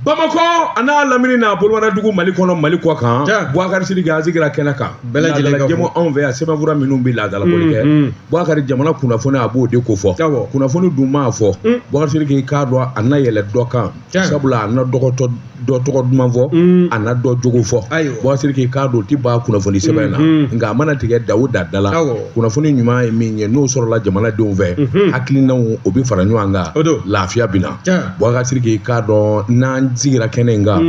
Bamako ana lamini na bolwana dugu Mali kɔnɔ Mali kɔ kan Boubacar Sidiki azigira kɛnɛ kan bɛlajɛlen jɛmu anw fɛ yan sɛbɛnfura minnu bɛ laadala boli kɛ Boubacar jamana kunnafoni a b'o de ko fɔ kunnafoni dun m'a fɔ Boubacar Sidiki k'a dɔn a na yɛlɛ dɔ kan sabula a na dɔgɔtɔ dɔ tɔgɔ duman fɔ a na dɔ jogo fɔ Boubacar Sidiki k'a dɔn ti ba kunnafoni sɛbɛn na nka a mana tigɛ Dawuda dala kunnafoni ɲuman ye min ye n'o sɔrɔla jamanadenw fɛ hakilinaw o bɛ fara ɲɔgɔn kan lafiya bɛ na Boubacar Sidiki k'a dɔn n'an sigira kɛnɛ in kan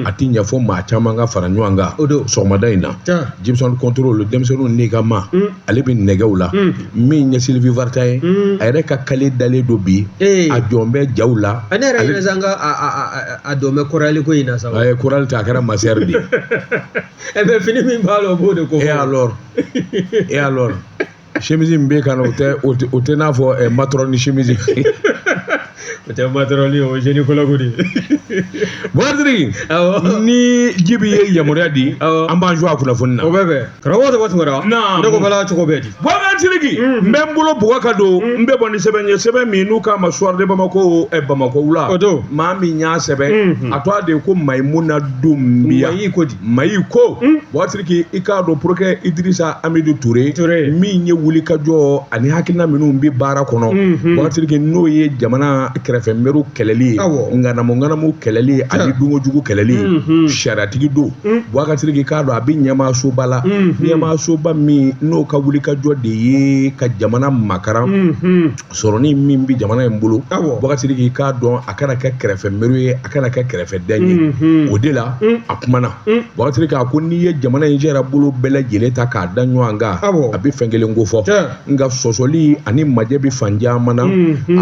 a ti ɲɛfɔ maa caman ka fara ɲɔgɔn kan sɔgɔmada in na Jimson Control denmisɛnninw n'i ka ma ale bɛ nɛgɛw la min ɲɛ Sylvie Varta ye a yɛrɛ ka kale dalen don bi a jɔn bɛ jaw la ne yɛrɛ yɛrɛ san ka a dɔn bɛ korali ko in na sa a ye korali ta a kɛra masɛri de mais fini min b'a la o b'o de ko et alors chemise min bɛ kan o tɛ n'a fɔ matron ni chemise o tɛ matron ni o gynécologue de Boubacar Sidiki ni jibi ye yamaruya di an b'an jɔ a kunnafoni na o bɛ bɛn karamɔgɔ tɔgɔ tugura ne ko bala cogo bɛɛ di Boubacar Sidiki n bɛ n bolo Boubacar don n bɛ bɔ ni sɛbɛn ye sɛbɛn min n'u k'a ma soir de Bamako Bamako wula maa min y'a sɛbɛn a tɔgɔ de ye ko Mayimuna Dunbiya Mayi ko Boubacar Sidiki i k'a dɔn pour que Idrissa Amidou Touré min ye wulikajɔ ani hakilina minnu bɛ baara kɔnɔ Boubacar Sidiki n'o ye jamana kɛrɛfɛ mɛru kɛlɛli ye ŋanamu kɛlɛli ani dunkojugu kɛlɛli sariatigi don Boubacar Sidiki k'a dɔn a bɛ ɲɛmaasoba la ɲɛmaasoba min n'o ka wulikajɔ de ye ka jamana makaran sɔrɔnin min bɛ jamana in bolo Boubacar Sidiki k'a dɔn a kana kɛ kɛrɛfɛ mɛru ye a kana kɛ kɛrɛfɛdɛn ye o de la a kumana Boubacar Sidiki a ko n'i ye jamana in yɛrɛ bolo bɛɛ lajɛlen ta k'a da ɲɔgɔn kan a bɛ fɛn kelen ko fɔ nka sɔsɔli ani majɛ bɛ fan caman na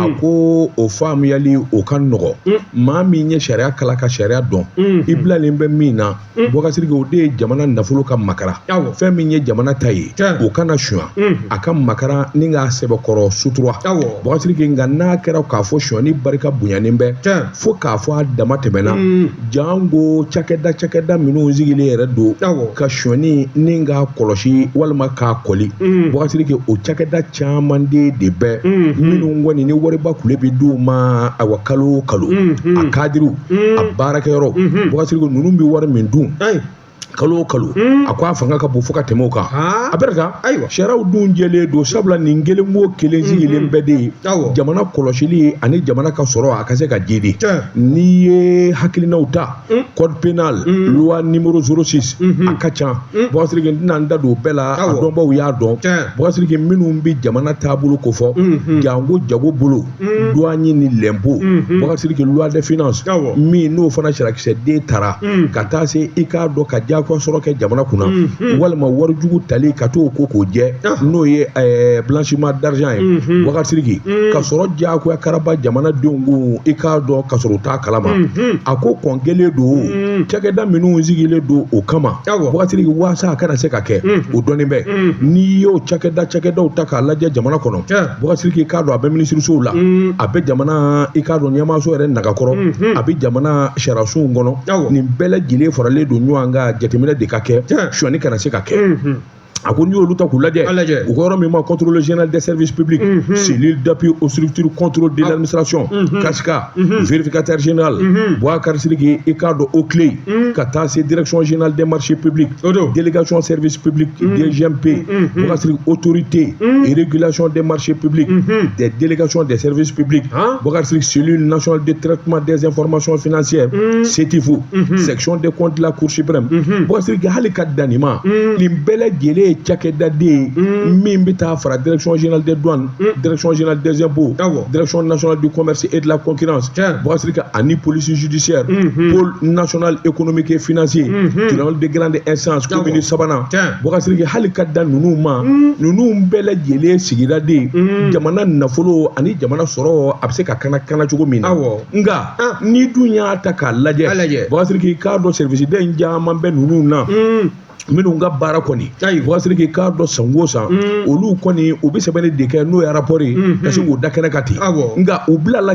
a ko o faamuyali o ka nɔgɔ maa min ye sariya kala ka sariya dɔn i bilalen bɛ min na Boubacar Sidiki o de ye jamana nafolo ka makara fɛn min ye jamana ta ye o kana suɲɛ a ka makara ni k'a sɛbɛkɔrɔ sutura Boubacar Sidiki nka n'a kɛra k'a fɔ suɲɛni barika bonyanen bɛ fo k'a fɔ a dama tɛmɛna jango cakɛda minnu sigilen yɛrɛ don ka suɲɛni ni k'a kɔlɔsi walima k'a kɔli Boubacar Sidiki o cakɛda caman de bɛ minnu kɔni ni wariba kule bɛ d'u ma awa kalo o kalo a kadiriw a baarakɛyɔrɔ Boubacar Sidiki ninnu bɛ wari min dun kalo o kalo a ko a fanga ka bon fo ka tɛmɛ o kan a bɛ ka sariyaw dun jɛlen don sabula nin kelen o kelen sigilen bɛɛ de ye jamana kɔlɔsili ani jamana ka sɔrɔ a ka se ka jidi n'i ye hakilinaw ta code pénal loi numéro 06 a ka ca Boubacar Sidiki n tɛna n da don o bɛɛ la a dɔnbaw y'a dɔn Boubacar Sidiki minnu bɛ jamana taabolo ko fɔ jango jago bolo douane ni l'impôt Boubacar Sidiki loi de finance min n'o fana sarakisɛden taara ka taa se i k'a dɔn ka ja ko sɔrɔ kɛ jamana kunna walima warijugu tali ka t'o ko k'o jɛ n'o ye blanchiment d'argent ye Boubacar Sidiki ka sɔrɔ diyagoya karaba jamanadenw ko i k'a dɔn ka sɔrɔ u t'a kalama a ko kɔnkelen don cakɛda minnu sigilen don o kama Boubacar Sidiki waasa a kana se ka kɛ o dɔnni bɛ n'i y'o cakɛdaw ta k'a lajɛ jamana kɔnɔ Boubacar Sidiki k'a dɔn a bɛ minisirisow la a bɛ jamana i k'a dɔn ɲɛmaaso yɛrɛ nagakɔrɔ a bɛ jamana sariyasow kɔnɔ nin bɛɛ lajɛlen faralen don ɲɔgɔn kan jateminɛ de ka kɛ suɲɛni kana se ka kɛ a ko n'i y'olu ta k'u lajɛ u ka yɔrɔ min ma contrôle général des services publics cellule d'appui aux structures contrôle de l'administration CASCA vérificateur général Boubacar Sidiki i k'a dɔn o clé ka taa se direction générale des marchés publics délégation service public DGMP Boubacar Sidiki autorité et régulation des marchés publics des délégations des services publics Boubacar Sidiki cellule nationale de traitement des informations financières CETIFO section des comptes de la Cour suprême Boubacar Sidiki hali ka danima nin bɛɛ lajɛlen cakɛda de min bɛ taa fara direction générale des douanes direction générale des impôts direction nationale du commerce et de la concurrence Boubacar Sidiki ani police judiciaire pôle national économique et financier tribunal de grande instance commune sabanan Boubacar Sidiki hali ka da ninnu ma ninnu bɛɛ lajɛlen sigira de jamana nafolo ani jamana sɔrɔ a bɛ se ka kana cogo min na nka ni dun y'a ta k'a lajɛ Boubacar Sidiki k'a dɔn service den caman bɛ ninnu na minnu ka baara kɔni Boubacar Sidiki k'a dɔn san o san olu kɔni u bɛ sɛbɛnni de kɛ n'o ye rapport ye ka se k'o da kɛnɛ kan ten nka u bilala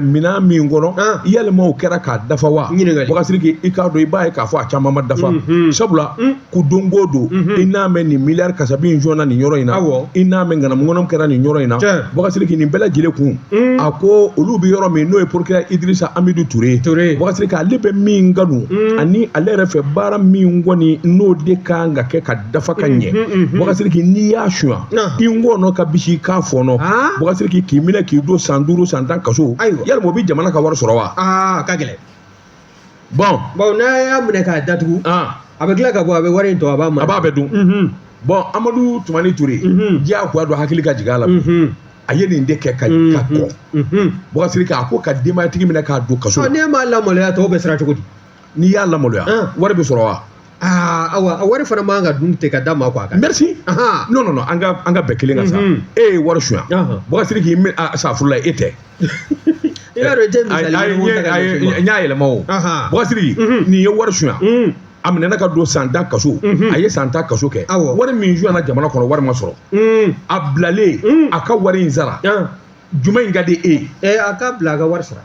minan min kɔnɔ yalima o kɛra k'a dafa wa Boubacar Sidiki i k'a dɔn i b'a ye k'a fɔ a caman ma dafa sabula ko don o don i n'a mɛn nin miliyari kasabi in jɔnna nin yɔrɔ in na i n'a mɛn ŋanamu-ŋanamu kɛra nin yɔrɔ in na Boubacar Sidiki nin bɛɛ lajɛlen kun a ko olu bɛ yɔrɔ min n'o ye procureur Idrissa Amidou Touré Boubacar Sidiki ale bɛ min kanu ani ale yɛrɛ fɛ baara min kɔni n'o de kan ka kɛ ka dafa ka ɲɛ Boubacar Sidiki n'i y'a suɲɛ i ngɔnɔ ka bisi k'a fɔnɔ Boubacar Sidiki k'i minɛ k'i don san 5 san 10 kaso yalima o bɛ jamana ka wari sɔrɔ wa ka gɛlɛn bon n'a y'a minɛ k'a datugu a bɛ tila ka bɔ a bɛ wari in to a b'a bɛ dun bon Amadou Toumani Touré diyagoya dɔ hakili ka jigin a la a ye nin de kɛ ka kɔn Boubacar Sidiki a ko ka denbayatigi minɛ k'a don kaso n'e m'a lamaloya tɔw bɛ siran cogo di n'i y'a lamaloya wari bɛ sɔrɔ wa awa a wari fana man ka dun ten ka d'a ma quoi merci non an ka bɛɛ kelen ka sa e ye wari suɲɛ Boubacar Sidiki safurula e tɛ i y'a dɔn n y'a yɛlɛma o Boubacar Sidiki nin ye wari suɲɛ a minɛna ka don san 10 kaso a ye san 10 kaso kɛ wari min suɲɛna jamana kɔnɔ wari ma sɔrɔ a bilalen a ka wari in sara jumɛn in ka di e a ka bila a ka wari sara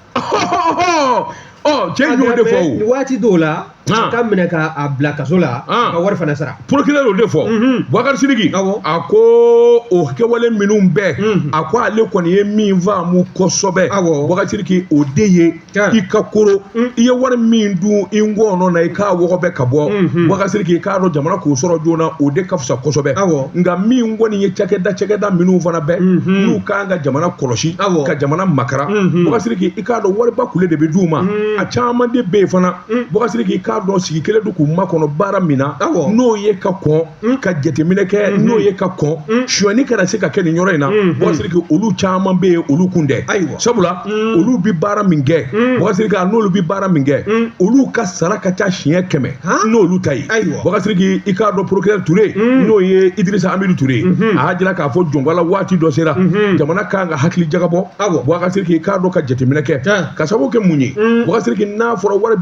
cɛ y'o de fɔ o waati dɔw la ka minɛ k'a bila kaso la ka wari fana sara procureur y'o de fɔ Boubacar Sidiki a ko o kɛwale minnu bɛɛ a ko ale kɔni ye min faamu kosɛbɛ Boubacar Sidiki o de ye i ka koro i ye wari min dun i ngɔnɔ na i k'a wɔgɔbɛ ka bɔ Boubacar Sidiki k'a dɔn jamana k'o sɔrɔ joona o de ka fisa kosɛbɛ nka min kɔni ye cakɛda minnu fana bɛɛ n'u kan ka jamana kɔlɔsi ka jamana makara Boubacar Sidiki i k'a dɔn wariba kule de bɛ d'u ma a caman de bɛ yen fana Boubacar Sidiki k'a dɔn sigi kelen don k'u makɔnɔ baara min na n'o ye ka kɔn ka jateminɛ kɛ n'o ye ka kɔn suɲɛni kana se ka kɛ nin yɔrɔ in na Boubacar Sidiki olu caman bɛ yen olu kun tɛ sabula olu bi baara min kɛ Boubacar Sidiki n'olu bi baara min kɛ olu ka sara ka ca siɲɛ 100 n'olu ta ye Boubacar Sidiki i k'a dɔn procureur Touré n'o ye Idrissa Amidou Touré a y'a jira k'a fɔ jɔnbala waati dɔ sera jamana kan ka hakili jagabɔ Boubacar Sidiki i k'a dɔn ka jateminɛ kɛ ka sababu kɛ mun ye Boubacar Sidiki n'a fɔra wari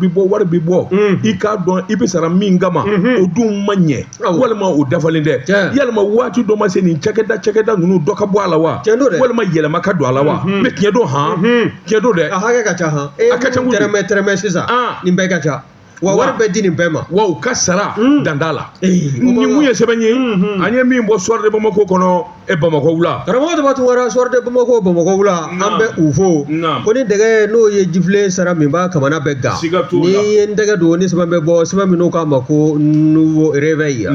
bi bɔ i k'a dɔn i bɛ sara min kama o dun ma ɲɛ walima o dafalen tɛ yalima waati dɔ ma se nin cakɛda ninnu dɔ ka bɔ a la wa walima yɛlɛma ka don a la wa mais tiɲɛ don tiɲɛ don dɛ a hakɛ ka ca a ka ca tɛrɛmɛ sisan nin bɛɛ ka ca wa wari bɛ di nin bɛɛ ma wa u ka sara danda la ni mun ye sɛbɛn ye an ye min bɔ soir de Bamako kɔnɔ Bamako wula karamɔgɔ Tuma Tunkara soir de Bamako wula an bɛ u fo ko ni dɛgɛ n'o ye jifilen sara min b'a kamana bɛɛ ga ni ye n tɛgɛ don ni sɛbɛn bɛ bɔ sɛbɛn min n'o k'a ma ko nouveau réveil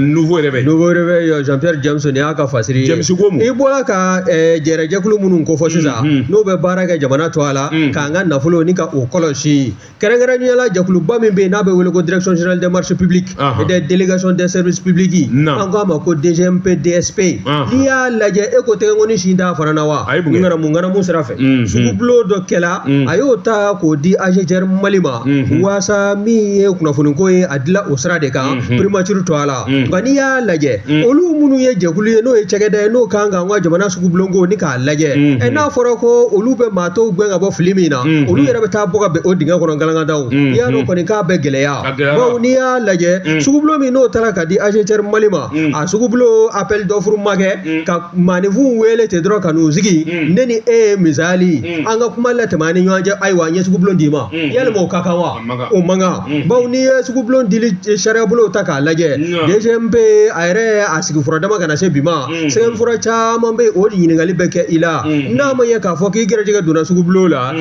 Jean Pierre James ni y'a ka fasiri ye i bɔra ka jɛrɛjɛkulu minnu kofɔ sisan n'o bɛ baara kɛ jamana to a la k'an ka nafolo ni ka o kɔlɔsi kɛrɛnkɛrɛnnenya la jɛkuluba min bɛ yen n'a bɛ wele ko direction générale des marchés publics et des délégations des services publics an k'a ma ko DGMP DSP n'i y'a lajɛ e ko tɛgɛnkɔni sin t'a fana na wa ŋanamu sira fɛ sugubulon dɔ kɛla a y'o ta k'o di AGTR Mali ma waasa min ye kunnafoniko ye a dila o sira de kan primature to a la nka n'i y'a lajɛ olu minnu ye jɛkulu ye n'o ye cakɛda ye n'o kan ka an ka jamana sugubulonko ni k'a lajɛ n'a fɔra ko olu bɛ maa tɔw gɛn ka bɔ fili min na olu yɛrɛ bɛ taa bɔ ka bɛn o dingɛ kɔnɔ galangadaw i y'a dɔn kɔni k'a bɛ gɛlɛya bawo n'i y'a lajɛ sugubulon min n'o taara ka di AGTR Mali ma a sugubulon appel d'offre ma kɛ ka maanifinw wele ten dɔrɔn ka n'u sigi ne ni e ye misali an ka kuma latɛmɛ ani ɲɔgɔn cɛ ayiwa n ye sugubulon d'i ma yalima o ka kan wa o man kan bawo n'i ye sugubulon dili sariya bolo ta k'a lajɛ DGMP a yɛrɛ a sigi fura dama ka na se bi ma sɛbɛnfura caman bɛ o ɲininkali bɛ kɛ i la n'a ma ye k'a fɔ k'i gɛrɛjɛgɛ donna sugubulon la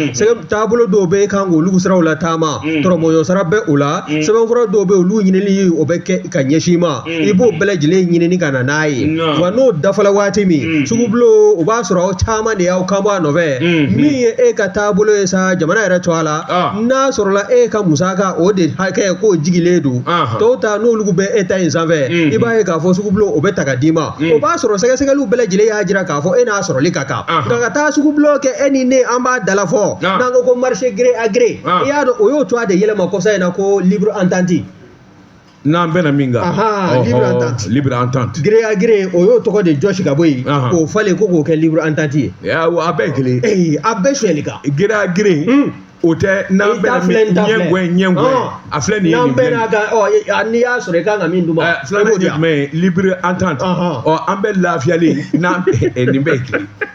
taabolo dɔw bɛ kan k'olu siraw la taama tɔrɔmɔɲɔ sara bɛ o la sɛbɛnfura dɔw bɛ olu ɲinili o bɛ kɛ ka ɲɛsin ma i b'o bɛɛ lajɛlen ɲinini ka na n'a ye wa n'o dafala waati min sugubulon o b'a sɔrɔ aw caman de y'aw kan bɔ a nɔfɛ min ye e ka taabolo ye sa jamana yɛrɛ to a la n'a sɔrɔla e ka musaka o de hakɛ k'o jigilen don tɔw ta n'olu bɛ e ta in sanfɛ i b'a ye k'a fɔ sugubulon o bɛ ta ka d'i ma o b'a sɔrɔ sɛgɛsɛgɛliw bɛɛ lajɛlen y'a jira k'a fɔ e n'a sɔrɔli ka kan nka ka taa sugubulon kɛ e ni ne an b'a dala fɔ n'an ko ko marché gré à gré i y'a dɔn o y'o to a de yɛlɛma kɔsa in na ko libre entente n'an bɛnna min kan libre entente gré à gré o y'o tɔgɔ de jɔsi ka bɔ yen k'o falen ko k'o kɛ libre entente ye a bɛɛ ye kelen a bɛɛ sonyɛli kan gré à gré o tɛ n'an bɛna ɲɛngwɛ a filɛ nin ye nin bɛɛ n'a ka n'i y'a sɔrɔ i kan ka min d'u ma filanan ye jumɛn ye libre entente an bɛ lafiyalen n'an nin bɛɛ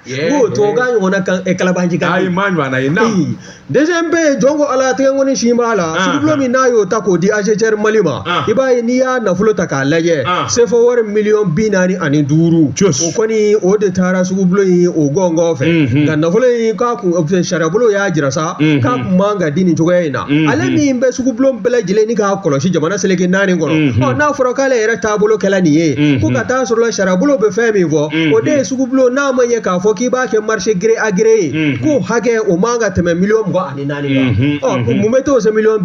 ye ko tubabukan ɲɔgɔnna kan kalabanci kan ayi maa ɲɔgɔnna ye naam deuxième bɛ jɔn ko ala tɛgɛ nkɔni sin b'a la sugubilo min n'a y'o ta k'o di AGCR Mali ma i b'a ye n'i y'a nafolo ta k'a lajɛ CFA wari $45 o kɔni o de taara sugubilo in o gɔngɔn fɛ nka nafolo in k'a kun sariyabolo y'a jira sa k'a kun man ka di nin cogoya in na ale min bɛ sugubilo bɛɛ lajɛlen ni k'a kɔlɔsi jamana seleke 4 kɔnɔ n'a fɔra k'ale yɛrɛ taabolo kɛla nin ye ko ka taa sɔrɔ sariyabolo bɛ fɛn min fɔ o de ye sugubilo n'a ma ɲɛ k'a fɔ k'i b'a kɛ marché gré à gré ye ko hakɛ o man ka tɛmɛ $24,000 kan mun bɛ t'o se $45 ma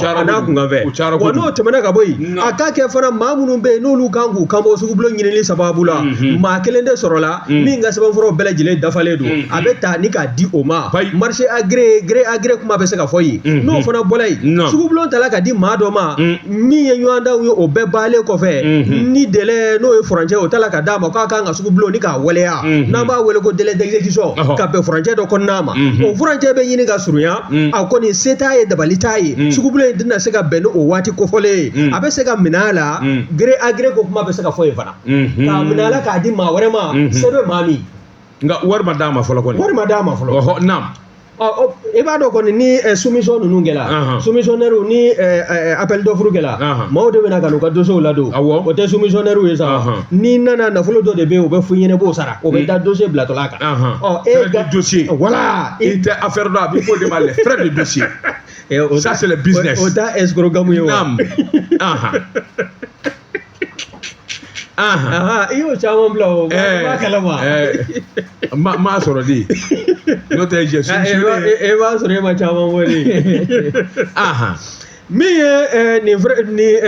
a n'a kun kan fɛ wa n'o tɛmɛna ka bɔ yen a ka kɛ fana maa minnu bɛ yen n'olu kan k'u kanbɔ sugubilo ɲinili sababu la maa kelen de sɔrɔla min ka sɛbɛnfuraw bɛɛ lajɛlen dafalen don a bɛ ta ni k'a di o ma marché gré à gré kuma bɛ se ka fɔ yen n'o fana bɔla yen sugubilo tala ka di maa dɔ ma min ye ɲɔgɔndanw ye o bɛɛ baalen kɔfɛ ni délai n'o ye furancɛ o tala ka d'a ma k'a kan ka sugubilo ni k'a waleya n'an b'a wele ko délai d'exécution ka bɛn furancɛ dɔ kɔnɔna ma o furancɛ bɛ ɲini ka surunya a kɔni se t'a ye dabali t'a ye sugubilo in tɛna se ka bɛn ni o waati kofɔlen ye a bɛ se ka minɛ a la gré à gré ko kuma bɛ se ka fɔ yen fana k'a minɛ a la k'a di maa wɛrɛ ma se bɛ maa min nka wari ma d'a ma fɔlɔ kɔni wari ma d'a ma fɔlɔ naam i b'a dɔn kɔni ni soumission ninnu kɛla soumissionnaire ni appel d'offre kɛla maaw de bɛna ka n'u ka dossier ladon o tɛ soumissionnaire ye sa n'i nana nafolo dɔ de bɛ yen o bɛ f'i ɲɛna i b'o sara o bɛ taa dossier bilatɔla kan frais de dossier voilà i tɛ affaire dɔ a bɛ fɔ de ma les frais de dossier ça c'est le business o t'a escroc gamu ye wa naam i y'o caman bila o b'a kalama m'a sɔrɔ de n'o tɛ je suis sûr e b'a sɔrɔ e ma caman wele min ye nin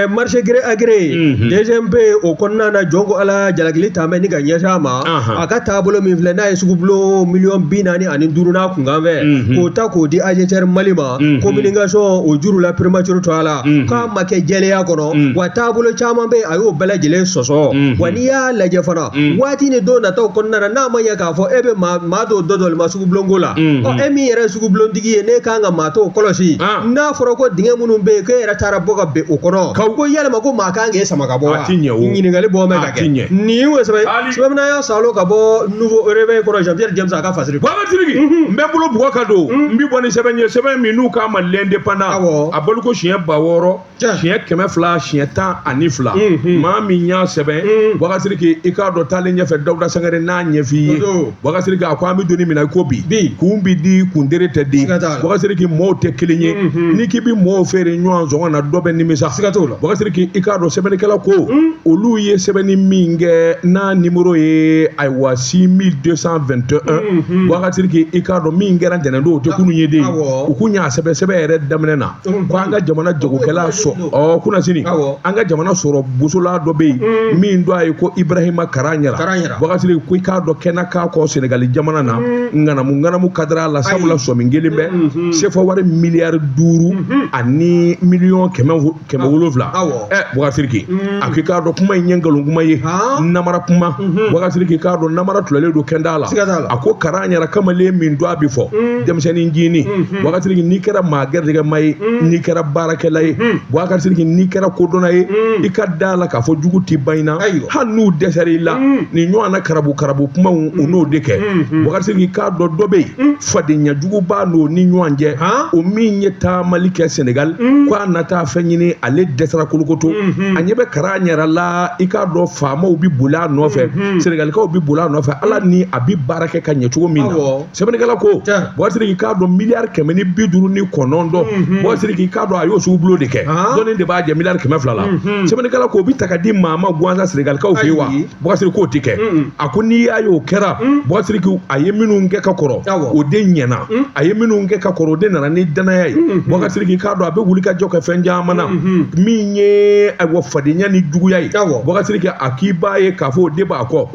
marché gré à gré ye deuxième bɛ o kɔnɔna na jɔn ko ala jalakili taamɛ ni ka ɲɛsin a ma a ka taabolo min filɛ n'a ye sugubilo $45,000 n'a kunkan fɛ k'o ta k'o di AGCR Mali ma communication o juru la primature to a la k'a ma kɛ jɛlenya kɔnɔ wa taabolo caman bɛ a y'o bɛɛ lajɛlen sɔsɔ wa n'i y'a lajɛ fana waati ni don nataw kɔnɔna na n'a ma ɲɛ k'a fɔ e bɛ maa dɔw dɔdɔli ma sugubilonko la e min yɛrɛ ye sugubilontigi ye n'e kan ka maa tɔw kɔlɔsi n'a fɔra ko dingɛ minnu bɛ yen k'e yɛrɛ taara bɔ ka bɛn o kɔnɔ ko yalima ko maa kan k'e sama ka bɔ wa ɲininkali bɔ mɛ ka kɛ nin ye sɛbɛnna y'a salo ka bɔ nouveau réveil kɔrɔ Jean-Pierre James a ka fasiri Babatiriki n bɛ bolo bugɔ ka don n bɛ bɔ ni sɛbɛn ye sɛbɛn min n'u k'a ma l'indépendant a bolo ko siɲɛ 600 siɲɛ 200 siɲɛ 12 maa min y'a sɛbɛn Babatiriki i k'a dɔn taalen ɲɛfɛ Dawuda Sangare n'a ɲɛf'i ye Babatiriki a ko an bɛ don min na i ko bi kun bɛ di kun dere tɛ di Babatiriki mɔɔw tɛ kelen ye n'i k'i bɛ mɔɔw feere ɲɔgɔn sɔngɔ na dɔ bɛ nimisa siga t'o la Babatiriki i k'a dɔn sɛbɛnnikɛla ko olu ye sɛbɛnni min kɛ n'a numéro ye ayiwa 6221 Babatiriki i k'a dɔn min kɛra ntɛnɛndon o tɛ kunun ye de u kun y'a sɛbɛn sɛbɛn yɛrɛ daminɛ na ko an ka jamana jagokɛla kunnasini an ka jamana sɔrɔ bosola dɔ bɛ yen min dɔ a ye ko Ibrahima Karaɲara Babatiriki ko i k'a dɔn kɛnɛ k'a kɔ Senegali jamana na ŋanamu kadira la sabula sɔmin kelen bɛ CFA wari miliyari 5 ani $700,000 Babatiriki a ko i k'a dɔn kuma in ye nkalon kuma ye namara kuma Babatiriki k'a dɔn namara tulalen don kɛnda la a ko Karaɲara kamalen min don a bɛ fɔ denmisɛnnin jini Babatiriki n'i kɛra maa gɛrɛgɛma ye n'i kɛra baarakɛla ye Babatiriki n'i kɛra kodɔnna ye i ka da la k'a fɔ jugu tɛ ban i na hali n'u dɛsɛra i la nin ɲɔgɔn na karabu kumaw u n'o de kɛ Babatiriki k'a dɔn dɔ bɛ yen fadenya jugu b'a n'o ni ɲɔgɔn cɛ o min ye taamali kɛ Senegal ko a nata fɛn ɲini ale dɛsɛra kolokoto a ɲɛ bɛ Karaɲara la i k'a dɔn faamaw bɛ boli a nɔfɛ Senegalikaw bɛ boli a nɔfɛ ala ni a bɛ baara kɛ ka ɲɛ cogo min na sɛbɛnnikɛla ko Babatiriki k'a dɔn miliyari 159 Babatiriki k'a dɔn a y'o sugu bulo de kɛ dɔnni de b'a jɛ miliyari 200 la sɛbɛnnikɛla ko o bɛ ta ka di maa ma gansan Senegalikaw fɛ yen wa Babatiriki k'o tɛ kɛ a ko n'i y'a ye o kɛra Babatiriki a ye minnu kɛ ka kɔrɔ o de ɲɛna a ye minnu kɛ ka kɔrɔ o de nana ni danaya ye Babatiriki k'a dɔn a bɛ wuli ka jɔ kɛ fɛn caman na min ye fadenya ni juguya ye Babatiriki a k'i b'a ye k'a fɔ o de b'a kɔ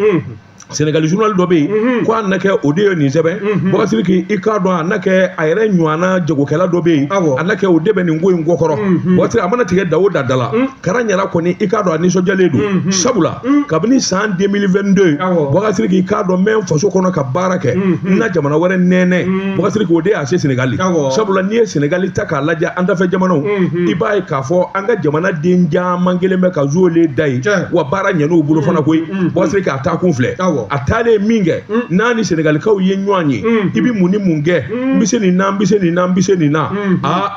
Sénégal journal dɔ bɛ yen ko a na kɛ o de ye nin sɛbɛn Bɔkasiri i k'a dɔn a na kɛ a yɛrɛ ɲɔgɔnna jagokɛla dɔ bɛ yen a na kɛ o de bɛ nin ko in kɔkɔrɔ Bɔkasiri a mana tigɛ da o da da la Kara ɲɛna kɔni i k'a dɔn a nisɔndiyalen don sabula kabini san 2022 Bɔkasiri i k'a dɔn n bɛ faso kɔnɔ ka baara kɛ n na jamana wɛrɛ nɛnɛ Bɔkasiri o de y'a se Sénégal sabula n'i ye Sénégal ta k'a lajɛ an dafɛ jamanaw i b'a ye k'a fɔ an ka jamana den caman kelen bɛ ka zuwele da ye wa baara ɲɛn'u bolo fana koyi Bɔkasiri k'a taa kun filɛ a taalen min kɛ n'a ni Sénégalikaw ye ɲɔgɔn ye i bɛ mun ni mun kɛ n bɛ se nin na n bɛ se nin na n bɛ se nin na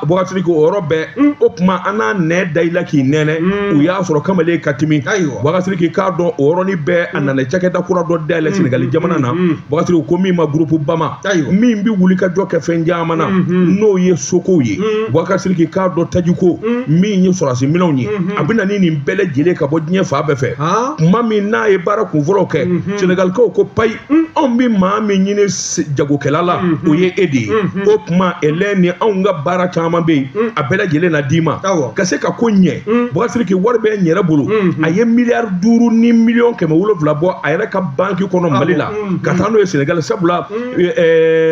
Bɔkasiri o yɔrɔ bɛɛ o tuma an n'a nɛ da i la k'i nɛnɛ u y'a sɔrɔ kamalen ka timi Bɔkasiri k'a dɔn o yɔrɔnin bɛɛ a nana cakɛda kura dɔ dayɛlɛ Sénégal jamana na Bɔkasiri ko min ma groupe Bama min bɛ wuli ka jɔ kɛ fɛn caman na n'o ye sokow ye Bɔkasiri k'a dɔn tajiko min ye sɔrɔsi minɛnw ye a bɛ na ni nin bɛɛ lajɛlen ka bɔ diɲɛ fan bɛɛ fɛ tuma min n'a ye baara kunfɔlɔw kɛ Sénégalikaw ko payi anw bɛ maa min ɲini jagokɛla la o ye e de ye o tuma ɛlɛn ni anw ka baara caman bɛ yen a bɛɛ lajɛlen na d'i ma ka se ka ko ɲɛ Bɔkasiri wari bɛ n yɛrɛ bolo a ye miliyari 5 ni miliyɔn 700 bɔ a yɛrɛ ka banki kɔnɔ Mali la ka taa n'o ye Sénégal sabula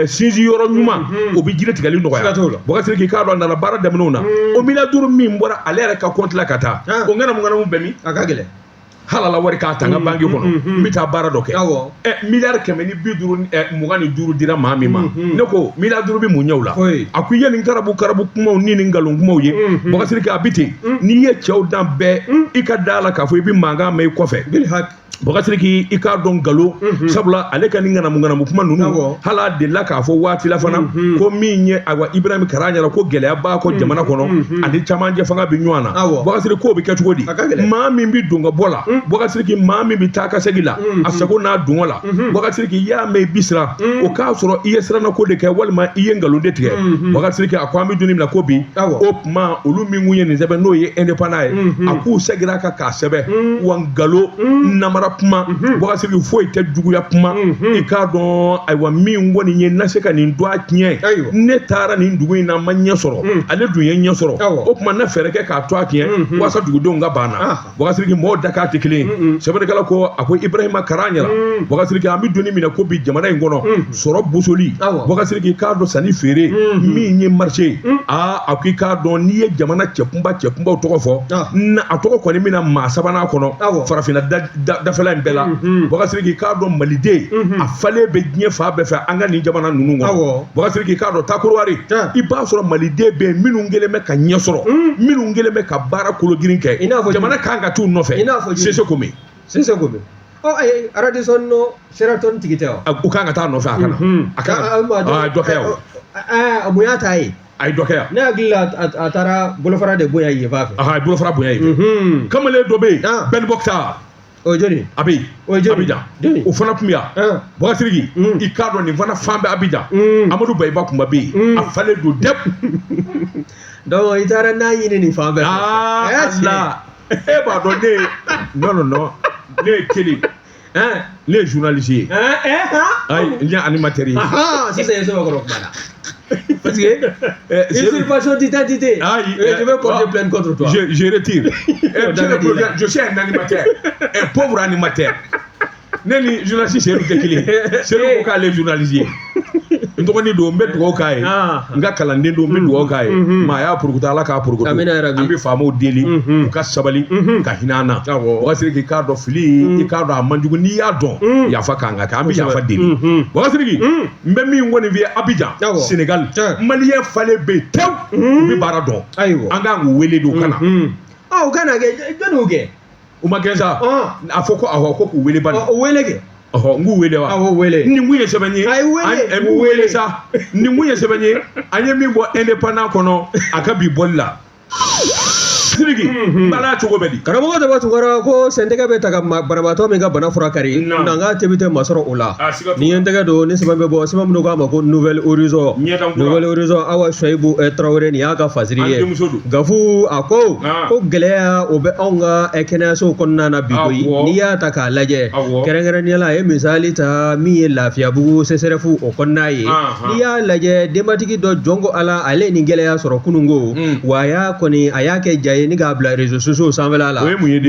sinsin yɔrɔ ɲuman o bɛ jiri tigɛli nɔgɔya Bɔkasiri k'a dɔn a nana baara daminɛw na o miliyari 5 min bɔra ale yɛrɛ ka compte la ka taa o ŋanamu bɛ min a ka gɛlɛn halala wari k'a ta n ka banki kɔnɔ n bɛ taa baara dɔ kɛ miliyari 125 dira maa min ma ne ko miliyari 5 bɛ mun ɲɛ o la a ko i ye nin karabu kumaw ni nin nkalon kumaw ye Bɔkasiri a bɛ ten n'i ye cɛw dan bɛɛ i ka da la k'a fɔ i bɛ mankan mɛn i kɔfɛ Bɔkasiri i k'a dɔn nkalon sabula ale ka nin ŋanamu kuma ninnu hal'a delila k'a fɔ waati la fana ko min ye ayiwa Ibrahim Kara ɲɛna ko gɛlɛya b'a kɔ jamana kɔnɔ ani camancɛ fanga bɛ ɲɔgɔn na Bɔkasiri k'o bɛ kɛ cogo di maa min bɛ don ka bɔ la Bɔkasiri maa min bɛ taa ka segin la a sago n'a dungɔ la Bɔkasiri i y'a mɛn i bisira o k'a sɔrɔ i ye siranna ko de kɛ walima i ye nkalon de tigɛ Bɔkasiri a ko an bɛ don min na ko bi o tuma olu min kun ye nin sɛbɛn n'o ye indépendant ye a k'u seginna kan k'a sɛbɛn wa nkalon namara kuma Bɔkasiri foyi tɛ juguya kuma i k'a dɔn ayiwa min kɔni ye na se ka nin don a tiɲɛ ne taara nin dugu in na ma ɲɛ sɔrɔ ale dun ye ɲɛ sɔrɔ o tuma ne fɛɛrɛ kɛ k'a to a tiɲɛ walasa dugudenw ka banna Bɔkasiri mɔgɔw da k'a tɛ kelen sɛbɛnnikɛla ko a ko Ibrahima Kara ɲɛna Bɔkasiri an bɛ donni min na ko bi jamana in kɔnɔ sɔrɔ bosoli Bɔkasiri k'a dɔn sanni feere min ye marché a ko i k'a dɔn n'i ye jamana cɛkunbaw tɔgɔ fɔ a tɔgɔ kɔni bɛna maa sabanan kɔnɔ farafinna dafɛla in bɛɛ la Bɔkasiri k'a dɔn maliden a falen bɛ diɲɛ fan bɛɛ fɛ an ka nin jamana ninnu kɔnɔ Bɔkasiri k'a dɔn Takorowari i b'a sɔrɔ maliden bɛ yen minnu kɛlen bɛ ka ɲɛ sɔrɔ minnu kɛlen bɛ ka baara kologirin kɛ jamana kan ka t'u nɔfɛ Sese Kome Radisson Sheraton tigi tɛ wa u kan ka taa nɔfɛ a kana dɔ kɛ o mun y'a ta ye a ye dɔ kɛ yan ne hakili la a taara bolofara de bonya yen fan fɛ a ye bolofara bonya yen kamalen dɔ bɛ yen Ben Boktar o ye jɔnni a bɛ yen Abidjan o fana tun bɛ yan Bɔkasiri i k'a dɔn nin fana fan bɛ Abidjan Amadu Bayiba kunba bɛ yen a falen don dɛ donc i taara n'a ɲini nin fan bɛɛ fɛ e b'a dɔn ne ye kelen ne ye journaliste ye n ye animateur ye sisan i sɛbɛkɔrɔ kuma na parce que usurpation d'identité je vais porter plainte contre toi je retire je suis un animateur un pauvre animateur ne ni journaliste Seydou tɛ kelen Seydou ko k'ale ye journaliste ye n dɔgɔnin don n bɛ dugawu k'a ye n ka kalanden don n bɛ dugawu k'a ye maa y'a purukuta Ala k'a purukutu an bɛ faamaw deli u ka sabali ka hinɛ an na Bɔkasiri k'a dɔn fili i k'a dɔn a man jugu n'i y'a dɔn yafa kan ka kɛ an bɛ yafa deli Bɔkasiri n bɛ min kɔni f'i ye Abidjan Sénégal maliyɛn falen bɛ yen tewu u bɛ baara dɔn an kan k'u wele de u ka na u ka na kɛ jɔnni y'o kɛ u ma kɛ sa a fɔ ko awɔ ko k'u wele bani o wele kɛ n k'u wele wa awɔ wele nin kun ye sɛbɛn ye n k'u wele sa nin kun ye sɛbɛn ye an ye min bɔ indépendant kɔnɔ a ka bi bɔli la Sidiki bala cogo bɛ di karamɔgɔ dɔ tun kɔrɔ ko sɛntɛgɛ bɛ ta ka banabaatɔ min ka bana furakari nka n ka tebi tɛ masɔrɔ o la ni ye n tɛgɛ don ni sɛbɛn bɛ bɔ sɛbɛn minnu k'a ma ko Nouvelle Horizon Awa Suwayibu Tarawele nin y'a ka fasiri ye Gafu a ko gɛlɛya o bɛ anw ka kɛnɛyasow kɔnɔna na bi koyi n'i y'a ta k'a lajɛ kɛrɛnkɛrɛnnenya la a ye misali ta min ye Lafiyabugu CSRF o kɔnɔna ye n'i y'a lajɛ denbatigi dɔ jɔn ko Ala ale ye nin gɛlɛya sɔrɔ kununko wa a y'a kɛ ja ye ye ni k'a bila réseaux sociaux sanfɛla la min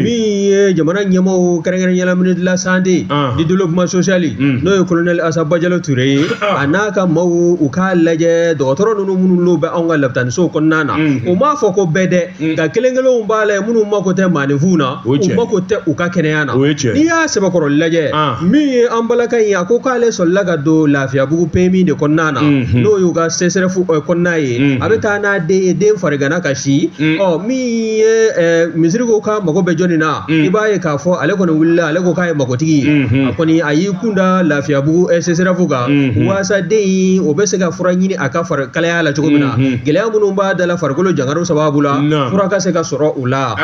ye jamana ɲɛmɔgɔw kɛrɛnkɛrɛnyala ministre de la santé du développement social n'o ye colonel Asaba Jalo Touré ye a n'a ka maaw u k'a lajɛ dɔgɔtɔrɔ ninnu minnu n'o bɛ anw ka lapitanisow kɔnɔna na o m'a fɔ ko bɛɛ dɛ nka kelen-kelenw b'a la minnu mako tɛ maaninfinw na u mako tɛ u ka kɛnɛya na n'i y'a sɛbɛkɔrɔ lajɛ min ye an balaka in a ko k'ale sɔrɔla ka don Lafiyabugu PMI de kɔnɔna na n'o y'u ka CSRF kɔnɔna ye a bɛ taa n'a den farigana ka si min ye misiri ko k'a mago bɛ jɔnni na i b'a ye k'a fɔ ale kɔni wulila ale ko k'a ye magotigi ye a kɔni a y'i kun da Lafiyabugu CSRF kan waasa den in o bɛ se ka fura ɲini a ka kalaya la cogo min na gɛlɛya minnu b'a da la farikolo jangaro sababu la fura ka se ka sɔrɔ u la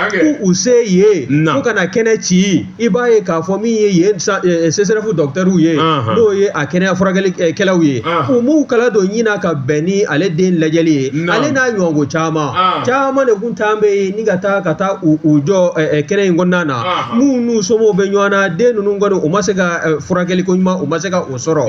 u se ye fo kana kɛnɛ ci i b'a ye k'a fɔ min ye yen CSRF docteurs ye n'o ye a kɛnɛya furakɛlikɛlaw ye u m'u kala don ɲina ka bɛn ni ale den lajɛli ye ale n'a ɲɔgɔnko caman de kun t'an bɛ yen ni ka taa u jɔ kɛnɛ in kɔnɔna na mun n'u somɔgɔw bɛ ɲɔgɔn na den ninnu kɔni u ma se ka furakɛli ko ɲuman u ma se ka o sɔrɔ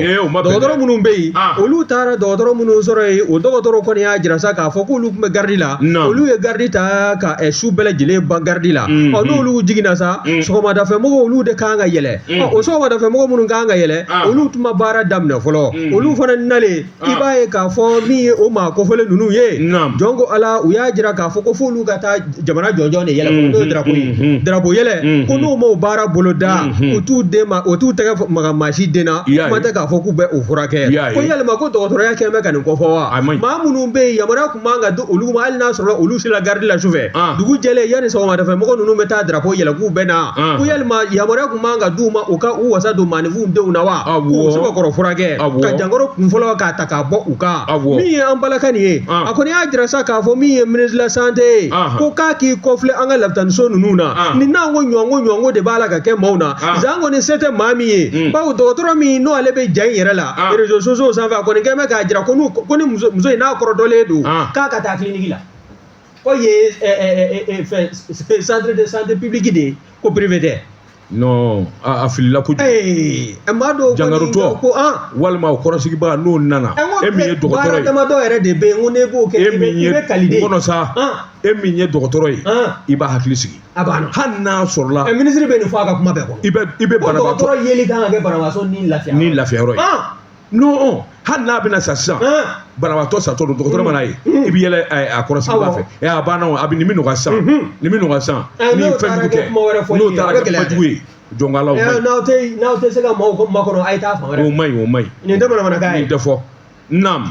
dɔgɔtɔrɔ minnu bɛ yen olu taara dɔgɔtɔrɔ minnu sɔrɔ yen o dɔgɔtɔrɔ kɔni y'a jira sa k'a fɔ k'olu tun bɛ garidi la olu ye garidi ta ka su bɛɛ lajɛlen ban garidi la n'olu jiginna sa sɔgɔmadafɛmɔgɔw olu de kan ka yɛlɛ o sɔgɔmadafɛmɔgɔ minnu kan ka yɛlɛ olu tun ma baara daminɛ fɔlɔ olu fana nalen i b'a ye k'a fɔ min ye o maa kofɔlen ninnu ye jɔn ko ala u y'a jira k'a fɔ ko f'olu ka taa jamana jɔnjɔn de yɛlɛ n'o ye drapeau ye drapeau yɛlɛ ko n'u m'o baara bolo da u t'u tɛgɛ maga maa si den na kuma tɛ k'a fɔ k'u bɛ o furakɛ ko yalima ko dɔgɔtɔrɔya kɛn bɛ ka nin kɔfɔ wa maa minnu bɛ yen yamaruya tun man ka di olu ma hali n'a sɔrɔ olu sera garidi la sufɛ dugu jɛlen yanni sɔgɔmadafɛmɔgɔ ninnu bɛ taa drapeau yɛlɛ k'u bɛ na ko yalima yamaruya tun man ka d'u ma u ka u wasa don maaninfinw denw na wa k'u sɛbɛkɔrɔ furakɛ ka jangoro kunfɔlɔ k'a ta k'a bɔ u kan min ye an balaka nin ye a kɔni y'a jira sa k'a fɔ min ye ministre de la santé ko k'a k'i kɔfilɛ an ka lapitaniso ninnu na nin n'an ko ɲɔngo de b'a la ka kɛ maaw na zan kɔni se tɛ maa min ye bawo dɔgɔtɔrɔ min n'o ale bɛ ja in yɛrɛ la réseaux sociaux sanfɛ a kɔni kɛn bɛ k'a jira ko ni muso in n'a kɔrɔdɔlen don k'a ka taa kiliniki la ko ye centre de santé publique de ye ko privé tɛ non a filila kojugu m'a dɔn jangarotɔ walima o kɔrɔsigibaga n'o nana e min ye dɔgɔtɔrɔ ye baara damadɔ yɛrɛ de bɛ yen ko n'e b'o kɛ i bɛ kalide kɔnɔ sa e min ye dɔgɔtɔrɔ ye i b'a hakili sigi a banna hali n'a sɔrɔla minisiri bɛ nin fɔ a ka kuma bɛɛ kɔnɔ i bɛ banabaatɔ dɔgɔtɔrɔ yeli kan ka kɛ banabaatɔ ni lafiyayɔrɔ ye non hali n'a bɛna sa sisan banabaatɔ satɔ don dɔgɔtɔrɔ mana ye i bɛ yɛlɛ a kɔrɔsigiba fɛ a banna a bɛ nin min nɔgɔya sisan nin min nɔgɔya sisan ni fɛn jugu kɛ n'o taara kɛ kojugu ye jɔnkalaw n'aw tɛ se ka maaw makɔnɔ a ye taa fan wɛrɛ o man ɲi nin tɛ manamanakan ye nin tɛ fɔ naam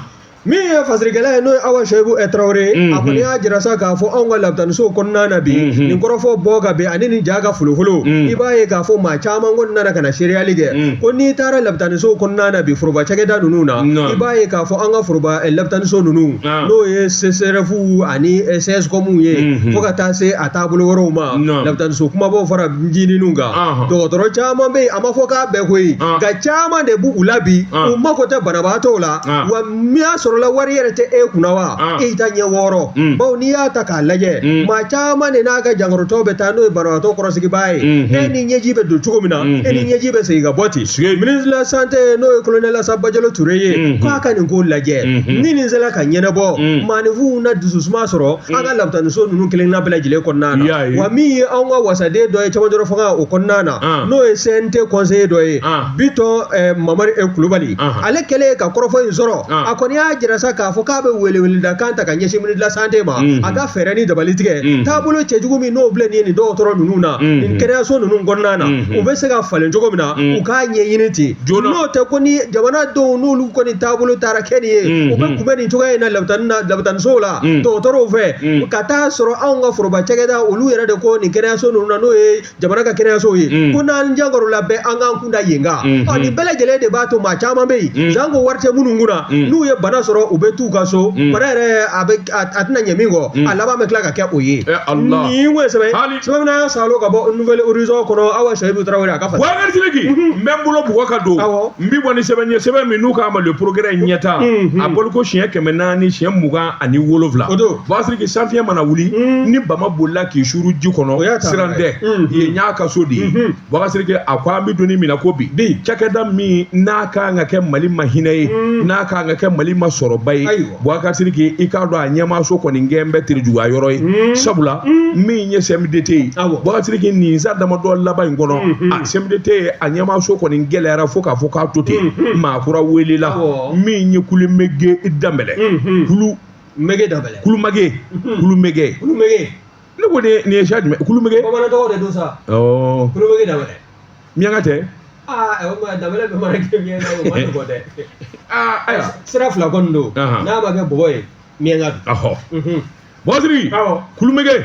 min ye fasirikɛla ye n'o ye Awa Seyibu Tarawele a kɔni y'a jira sa k'a fɔ anw ka lapitanisow kɔnɔna na bi nin kɔrɔfɔ bɔ ka bɛn ani nin ja ka folofolo i b'a ye k'a fɔ maa caman kɔni nana ka na seriyali kɛ ko n'i taara lapitanisow kɔnɔna na bi foroba cakɛda ninnu na i b'a ye k'a fɔ an ka foroba lapitaniso ninnu n'o ye CSRF ani CSCOM ye fo ka taa se a taabolo wɛrɛw ma lapitaniso kumabaw fara ɲininiw kan dɔgɔtɔrɔ caman bɛ yen a ma fɔ k'a bɛɛ koyi nka caman de b'u la bi u mako tɛ banabaatɔw la wa min y'a sɔrɔla wari yɛrɛ tɛ e kunna wa e ta ɲɛ wɔɔrɔ bawo n'i y'a ta k'a lajɛ maa caman de n'a ka jankarotɔ bɛ taa n'o ye banabaatɔ kɔrɔsigibaa ye e ni ɲɛji bɛ don cogo min na e ni ɲɛji bɛ segin ka bɔ ten ministre de la santé n'o ye colonel Asaba Jalo Touré ye k'a ka nin ko lajɛ ni nin sera ka ɲɛnabɔ maaninfinw na dususuma sɔrɔ an ka lapitaniso ninnu kelenna bɛɛ lajɛlen kɔnɔna na wa min ye anw ka wasaden dɔ ye camanjɔrɔ fanga o kɔnɔna na n'o ye CNT conseiller dɔ ye Bitɔn Mamari Kulubali ale kɛlen ka kɔrɔfɔ in sɔrɔ a kɔni y'a jira sa k'a fɔ k'a bɛ weleweleda kan ta ka ɲɛsin ministre de la santé ma a ka fɛɛrɛ ni dabali tigɛ taabolo cɛjugu min n'o filɛ nin ye nin dɔgɔtɔrɔ ninnu na nin kɛnɛyaso ninnu kɔnɔna na u bɛ se ka falen cogo min na u k'a ɲɛɲini ten n'o tɛ ko ni jamanadenw n'olu kɔni taabolo taara kɛ nin ye u bɛ kunbɛn nin cogoya in na lapitanisow la dɔgɔtɔrɔw fɛ ka taa sɔrɔ anw ka foroba cakɛda olu yɛrɛ de ko nin kɛnɛyaso ninnu na n'o ye jamana ka kɛnɛyaso ye ko n'an jankɔrɔla bɛɛ an k'an kun da yen kan nin bɛɛ lajɛlen de b'a to maa caman bɛ yen zan ko wari tɛ minnu kunna n'u ye bana sɔrɔ u bɛ t'u ka so bana yɛrɛ a tɛna ɲɛ min kɔ a laban bɛ tila ka kɛ o ye nin ko ye sɛbɛn n'a salo ka bɔ Nouvelle Horizon kɔnɔ Awa Seyibu Tarawele a ka fasa Boubacar Sidiki n bɛ n bolo bugɔ ka don n bɛ bɔ ni sɛbɛn ye sɛbɛn min n'u k'a ma le progrès ɲɛta a bolo ko siɲɛ 400 siɲɛ 27 Boubacar Sidiki sanfiɲɛ mana wuli ni bama bolila k'i suru ji kɔnɔ siran tɛ yen y'a ka so de ye Boubacar Sidiki a ko an bɛ donni min na ko bi cakɛda min n'a ka kan ka kɛ Mali ma hinɛ ye n'a ka kan ka kɛ Mali ma sɔrɔba ye Boubacar Sidiki i k'a dɔn a ɲɛmaaso kɔni gɛn bɛ tirijuguya yɔrɔ ye sabula min ye CMDT ye Boubacar Sidiki nin sa damadɔ laban in kɔnɔ a CMDT a ɲɛmaaso kɔni gɛlɛyara fo k'a fɔ k'a to ten maakura welela min ye Kulumege Danbɛlɛ Kulumage ne ko nin ye sa jumɛn Kulumege bamanan tɔgɔ de don sa Kulumege Danbɛlɛ miyanka tɛ Danbɛlɛ bɛ mana kɛ miyanka o ma nɔgɔ dɛ sira fila kɔni don n'a ma kɛ bɔgɔ ye miyanka don Boubacar Sidiki Kulumege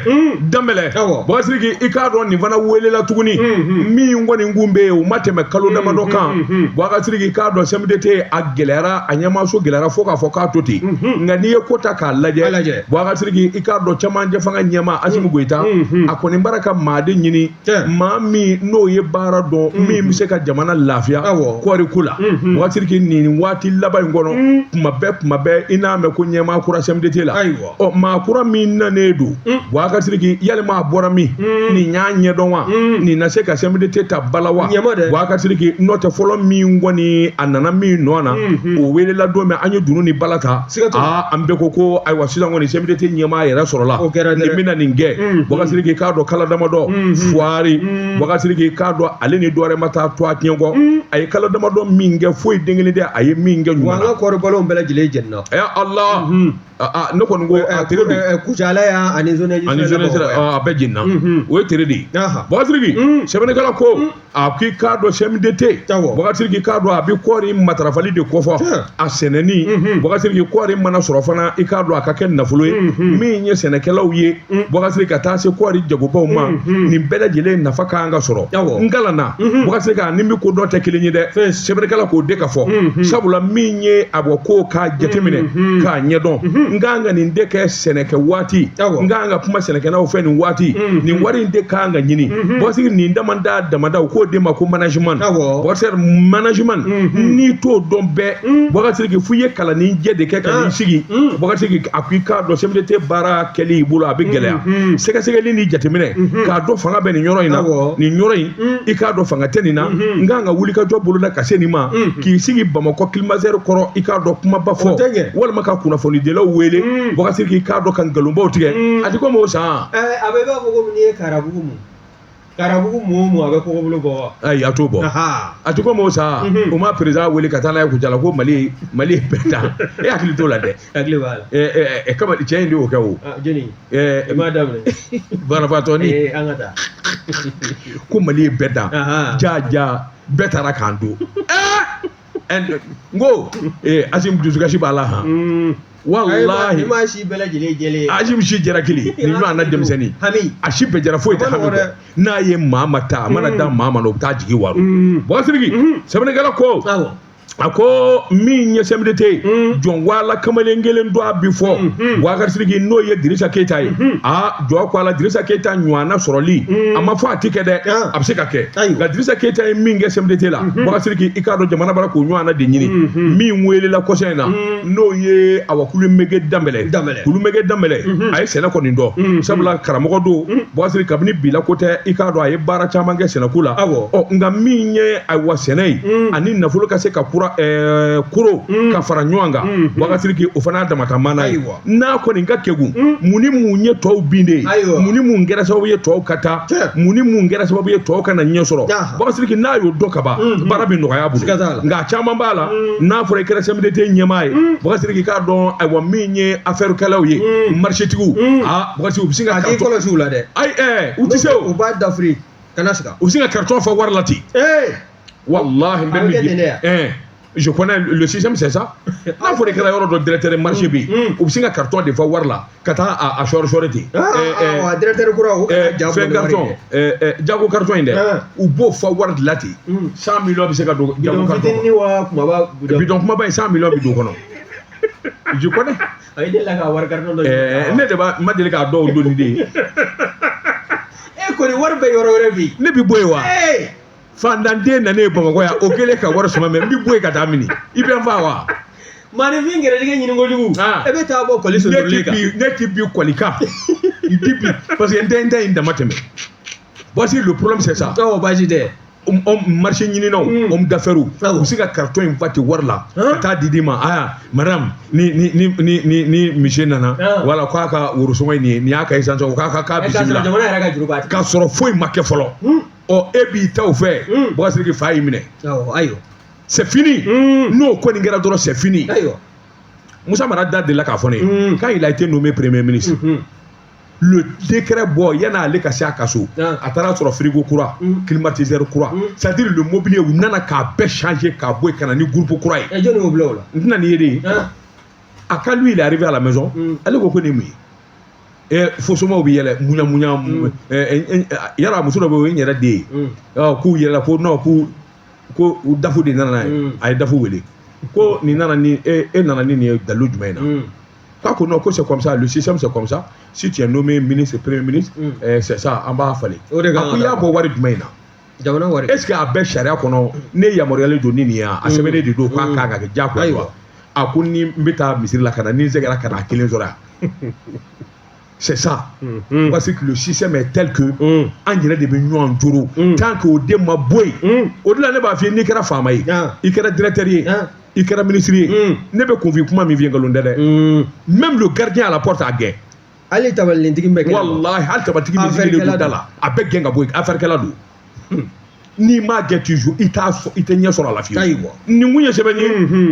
Danbɛlɛ Boubacar Sidiki i k'a dɔn nin fana welela tuguni min kɔni kun bɛ yen u ma tɛmɛ kalo damadɔ kan Boubacar Sidiki k'a dɔn CMDT a gɛlɛyara a ɲɛmaaso gɛlɛyara fo k'a fɔ k'a to ten nka n'i ye ko ta k'a lajɛ Boubacar Sidiki i k'a dɔn cɛmancɛ fanga ɲɛmaa Asimu Goyita a kɔni b'ala ka maaden ɲini maa min n'o ye baara dɔn min bɛ se ka jamana lafiya kɔɔri ko la Boubacar Sidiki nin waati laban in kɔnɔ tuma bɛɛ i n'a mɛn ko ɲɛmaa kura CMDT la maa kura min nanen don Boubacar Sidiki yalima a bɔra min nin y'a ɲɛdɔn wa nin na se ka CMDT ta bala wa Boubacar Sidiki n'o tɛ fɔlɔ min kɔni a nana min nɔ na o welela don min an ye dunu ni bala ta an bɛɛ ko ayiwa sisan kɔni CMDT ɲɛmaa yɛrɛ sɔrɔla nin bɛna nin kɛ Boubacar Sidiki k'a dɔn kala damadɔ fuwari Boubacar Sidiki k'a dɔn ale ni dɔwɛrɛ ma taa to a tiɲɛ kɔ a ye kala damadɔ min kɛ foyi den kelen tɛ a ye min kɛ ɲuman na wa an ka kɔɔri balow bɛɛ lajɛlen jɛnina Allah ne kɔni ko a tere de Kucala ya ani zone a bɛɛ jenina o ye tere de ye Boubacar Sidiki sɛbɛnnikɛla ko a k'i k'a dɔn CMDT Boubacar Sidiki k'a dɔn a bɛ kɔɔri matarafali de kɔfɔ a sɛnɛni Boubacar Sidiki kɔɔri mana sɔrɔ fana i k'a dɔn a ka kɛ nafolo ye min ye sɛnɛkɛlaw ye Boubacar Sidiki ka taa se kɔɔri jagobaw ma nin bɛɛ lajɛlen nafa kan ka sɔrɔ n kalanna Boubacar Sidiki ni min ko dɔn tɛ kelen ye dɛ sɛbɛnnikɛla k'o de ka fɔ sabula min ye a bɔ ko k'a jateminɛ k'a ɲɛdɔn n kan ka nin de kɛ sɛnɛkɛ waati n kan ka kuma sɛnɛkɛlaw fɛ nin waati nin wari in de kan ka ɲini Boubacar Sidiki nin damada u k'o de ma ko management Boubacar Sidiki management n'i t'o dɔn bɛɛ Boubacar Sidiki f'i ye kalanni jɛ de kɛ ka n'i sigi Boubacar Sidiki a ko i k'a dɔn CMDT baara kɛli i bolo a bɛ gɛlɛya sɛgɛsɛgɛli ni jateminɛ k'a dɔn fanga bɛ nin yɔrɔ in na nin yɔrɔ in i k'a dɔn fanga tɛ nin na n kan ka wuli ka jɔ boloda ka se nin ma k'i sigi Bamakɔ climatiseur kɔrɔ i k'a dɔn kumaba fɔ walima ka kunnafonidilaw wele Boubacar Sidiki k'a dɔn ka nkalonbaw tigɛ a tɛ komi o san a bɛ i b'a fɔ ko n'i ye Karabugu mu a bɛ kɔgɔbolo bɔ wa ayi a t'o bɔ a tɛ komi o san o ma président wele ka taa n'a ye Kucala ko Mali ye bɛɛ ta e hakili t'o la dɛ hakili b'a la kama cɛ in de y'o kɛ o jeni i m'a daminɛ banabaatɔni an ka taa ko Mali ye bɛɛ ta ja bɛɛ taara k'an to n ko Asimu dusukasi b'a la han wallahi ma si bɛɛ lajɛlen jɛlen Asimu si jɛra kelen nin ɲɔgɔn na denmisɛnnin a si bɛɛ jɛra foyi tɛ hami kɔ n'a ye maa ma ta a mana da maa ma na o bɛ taa jigi waro Boubacar Sidiki sɛbɛnnikɛla ko a ko min ye CMDT jɔn wala kamalen kelen don a bi fɔ Boubacar Sidiki n'o ye Dirisa Keyita ye jɔ ko a la Dirisa Keyita ɲɔgɔnna sɔrɔli a ma fɔ a ti kɛ dɛ a bɛ se ka kɛ nka Dirisa Keyita ye min kɛ CMDT la Boubacar Sidiki i k'a dɔn jamana bara k'o ɲɔgɔnna de ɲini min welela kɔsɔn in na n'o ye awa Kulumege Danbɛlɛ a ye sɛnɛ kɔni dɔn sabula karamɔgɔ don Boubacar Sidiki kabini bila ko tɛ i k'a dɔn a ye baara caman kɛ sɛnɛko la nka min ye awa sɛnɛ ye ani nafolo ka se ka kuro ka fara ɲɔgɔn kan Boubacar Sidiki o fana dama ka mana ye n'a kɔni ka kegun mun ni mun ye tɔw bin de ye mun ni mun kɛra sababu ye tɔw ka taa mun ni mun kɛra sababu ye tɔw ka na ɲɛ sɔrɔ Boubacar Sidiki n'a y'o dɔn ka ban baara bɛ nɔgɔya bolo nka a caman b'a la n'a fɔra i kɛra CMDT ɲɛmaa ye Boubacar Sidiki k'a dɔn ayiwa min ye affaire kɛlaw ye marchetigiw Boubacar Sidiki u bɛ sin ka carton kɔlɔsi u la dɛ ayi u tɛ se o u b'a dafiri kana siga u bɛ sin ka carton fa wari la ten wallahi n bɛ min di je connais le système c'est ça n'a fɔra i kɛra yɔrɔ dɔ directeur marché bɛ yen u bɛ sin ka carton de fa wari la ka taa a sɔri ten directeur kura o fɛn carton jago carton in dɛ u b'o fa wari de la ten 100 millions bɛ se ka don jago carton bidon kumaba in 100 millions bɛ don o kɔnɔ je connais ne de ma deli k'a dɔw donni de ye e kɔni wari bɛ yɔrɔ wɛrɛ bi ne bɛ bɔ yen wa fandanden nanen Bamakɔ yan o kɛlen ka wari suma mɛ n bɛ bɔ yen ka taa mini i bɛ n fa wa maanifin gɛrɛsɛgɛ ɲini kojugu e bɛ taa bɔ kɔli sɔrɔli kan ne ti bi kɔli kan i bi parce que n tɛ in dama tɛmɛ voici le problème c'est ça baasi tɛ marché ɲininaw homme d'affaires u bɛ se ka carton in fa ten wari la ka taa di ma aya madame ni monsieur nana wala k'a ka worosɔngɔ in nin y'a ka essence o k'a bisimila k'a sɔrɔ foyi ma kɛ fɔlɔ e b'i ta o fɛ Boubacar fa y'i minɛ c'est fini n'o kɔni kɛra dɔrɔn c'est fini Moussa Mara da delila k'a fɔ ne ye quand il a été nommé premier ministre le décret bɔ yan'a ale ka se a ka so a taara sɔrɔ frigo kura climatiseur kura c'est-à-dire le mobilier u nana k'a bɛɛ changer k'a bɔ yen ka na ni groupe kura ye jɔnni y'o bila o la n tɛna nin ye de a ka lui il est arrivé à la maison ale ko nin mun ye fossomaw bɛ yɛlɛ muɲamuɲa yala muso dɔ bɛ yen o ye n yɛrɛ den ye k'u yɛlɛla ko non ko dafu de nana n'a ye a ye dafu wele ko nin nana ni e nana ni nin ye dalu jumɛn na k'a ko non ko c'est comme ça le système c'est comme ça si tu es nommé ministre premier ministre c'est ça an b'a falen a ko i y'a bɔ wari jumɛn in na jamana wari est ce que a bɛɛ sariya kɔnɔ ne yamaruyalen don ni nin ye a sɛbɛnnen de don k'a kan ka kɛ diyagoya wa a ko ni n bɛ taa misiri la ka na ni n sɛgɛra ka na a kelen sɔrɔ yan c'est ça parce que le système est tel que an yɛrɛ de bɛ ɲɔgɔn joro tant que o den ma bɔ yen o de la ne b'a f'i ye n'i kɛra faama ye i kɛra directeur ye i kɛra ministre ye ne bɛ kunfin kuma min f'i ye nkalon tɛ dɛ même le gardien à la porte a gɛn hali tabalintigi bɛ kɛ wallahi hali tabatigi bɛ sigilen don da la a bɛɛ gɛn ka bɔ yen affaire kɛla don n'i m'a gɛn toujours i tɛ ɲɛ sɔrɔ a la fiyewu nin kun ye sɛbɛn ye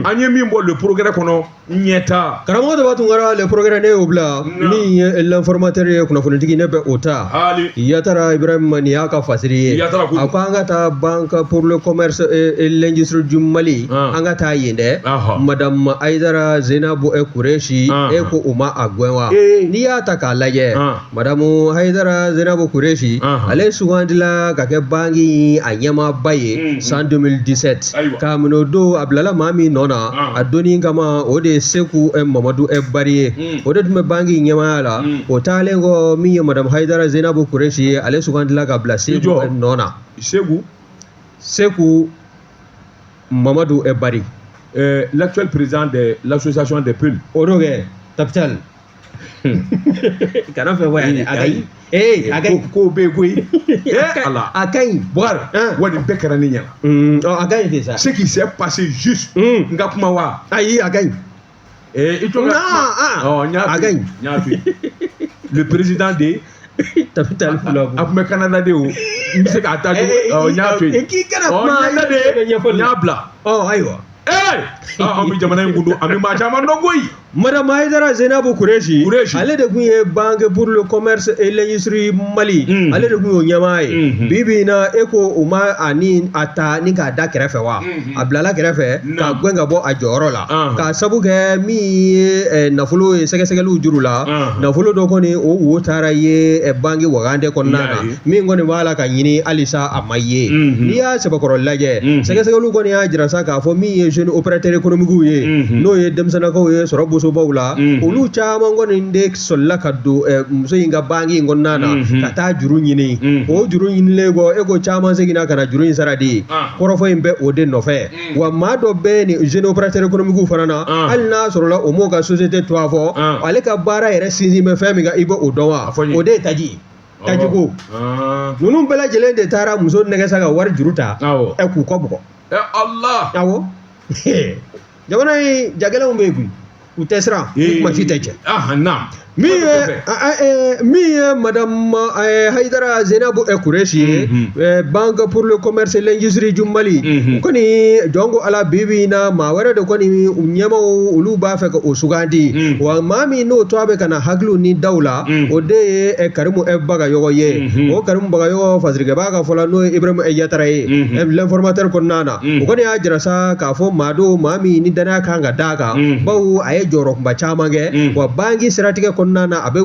an ye min bɔ le progrès kɔnɔ ɲɛta karamɔgɔ dɔ b'a tun kɛra le progrès ne y'o bila min ye l'informateur ye kunnafonitigi ne bɛ o ta Yatara Ibrahima nin y'a ka fasiri ye a ko an ka taa banque pour le commerce et l'industrie du Mali an ka taa yen dɛ madame Aïdara Zeinabu Kureshi e ko o ma a gɛn wa n'i y'a ta k'a lajɛ madame Aïdara Zeinabu Kureshi ale sugandila ka kɛ banque a ɲɛmaaba ye san 2017 k'a minɛ o don a bilala maa min nɔ na a donni kama o de ye Seku Mamadu Bari ye o de tun bɛ banque ɲɛmaaya la o taalen kɔ min ye madame Haidara Zeinabu Kureshi ye ale sugandila ka bila Seku nɔ na Seku Mamadu Bari l'actuel président de l'association des PUL o do kɛ capital kana fɛ waya dɛ a ka ɲi a ka ɲi ko bɛ yen koyi ala a ka ɲi Boubacar wa nin bɛɛ kɛra ne ɲɛna a ka ɲi ten sa ce qui s'est passé juste n ka kuma wa ayi a ka ɲi i to ka n y'a to le président de capital club a tun bɛ Canada de o n bɛ se k'a ta n y'a to yen k'i kana kuma n y'a bila ayiwa an bɛ jamana in kun don an bɛ maa caman dɔn koyi madame Haidara Zeinabu Kureshi ale de kun ye banque pour le commerce et l'industrie Mali ale de kun y'o ɲɛmaa ye bi in na e ko o ma a ta ni k'a da kɛrɛfɛ wa a bilala kɛrɛfɛ k'a gɛn ka bɔ a jɔyɔrɔ la k'a sabu kɛ min ye nafolo ye sɛgɛsɛgɛliw juru la nafolo dɔ kɔni o wo taara ye banque Wagande kɔnɔna na min kɔni b'a la ka ɲini halisa a ma ye n'i y'a sɛbɛkɔrɔ lajɛ sɛgɛsɛgɛliw kɔni y'a jira sa k'a fɔ min ye jeune opérateur économique ye n'o ye denmisɛnnakaw ye sɔrɔ bosobaw la olu caman kɔni de sɔrɔla ka don muso in ka banque in kɔnɔna na ka taa juru ɲini o juru ɲinilen kɔ e ko caman seginna ka na juru in sara de kɔrɔfɔ in bɛ o de nɔfɛ wa maa dɔ bɛ nin jeune opérateur économique fana na hali n'a sɔrɔla o m'o ka société to a fɔ ale ka baara yɛrɛ sinsin bɛ fɛn min kan i bɛ o dɔn wa o de ye taji tajiko ninnu bɛɛ lajɛlen de taara muso nɛgɛ sa ka wari juru ta k'u kɔ bugɔ awɔ jamana in jagɛlɛnw bɛ yen koyi u tɛ siran kuma si tɛ cɛ min ye madame Haidara Zeinabu Kureshi ye banque pour le commerce et l'industrie du Mali u kɔni jɔn ko ala bibi in na maa wɛrɛ de kɔni ɲɛmaw olu b'a fɛ ka o sugandi wa maa min n'o to a bɛ ka na hakiliw ni daw la o de ye Karimu Bagayɔgɔ ye o Karimu Bagayɔgɔ fasirikɛbaa ka fɔ la n'o ye Ibrahima Yatara ye l'informateur kɔnɔna na o kɔni y'a jira sa k'a fɔ maa don maa min ni danaya kan ka d'a kan bawo a ye jɔyɔrɔkunba caman kɛ wa banque siratigɛ kɔnɔna na a bɛ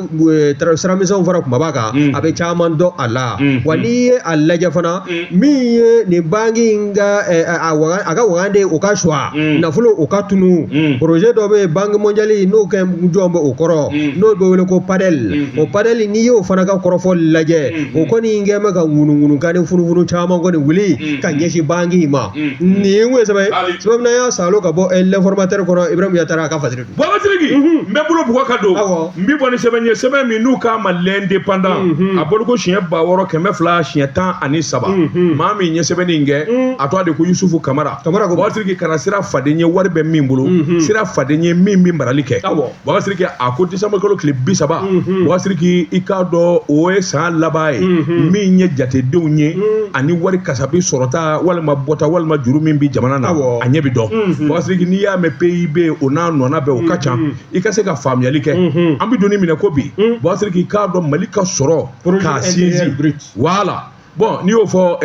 siramisɛnw fara kumaba kan a bɛ caman dɔn a la wa n'i ye a lajɛ fana min ye nin banque in ka a ka Wagande o ka choix nafolo o ka tunu projet dɔ bɛ yen banque mondiale n'o kɛ jɔn bɛ o kɔrɔ n'o bɛ wele ko PADEL o PADEL n'i y'o fana ka kɔrɔfɔ lajɛ o kɔni kɛ bɛ ka ŋunuŋunukan ni funufunu caman kɔni wuli ka ɲɛsin banque in ma nin ye sɛbɛn n'a y'a salo ka bɔ l'informateur kɔnɔ Ibrahima Yatara a ka fasiri don Sidiki mbe bolo buwa ka do mbi boni sɛbɛn min n'u k'a ma l'indépendant a bolo ko siɲɛ 600 siɲɛ 17 maa min ɲɛ sɛbɛnni in kɛ a tɔgɔ de ko Yusufu Kamara Baba Sidiki kana sira faden ye wari bɛ min bolo sira faden ye min bi marali kɛ Baba Sidiki a ko décembre kalo tile 30 Baba Sidiki i k'a dɔn o ye san laban ye min ye jatedenw ye ani wari kasabi sɔrɔta walima bɔta walima juru min bi jamana na a ɲɛ bi dɔn Baba Sidiki n'i y'a mɛn PIB o n'a nɔna bɛɛ o ka ca i ka se ka faamuyali kɛ an bi donni minɛ ko bi Baba Sidiki k'a dɔn Mali ka sɔrɔ k'a sinsin voilà bon n'i y'o fɔ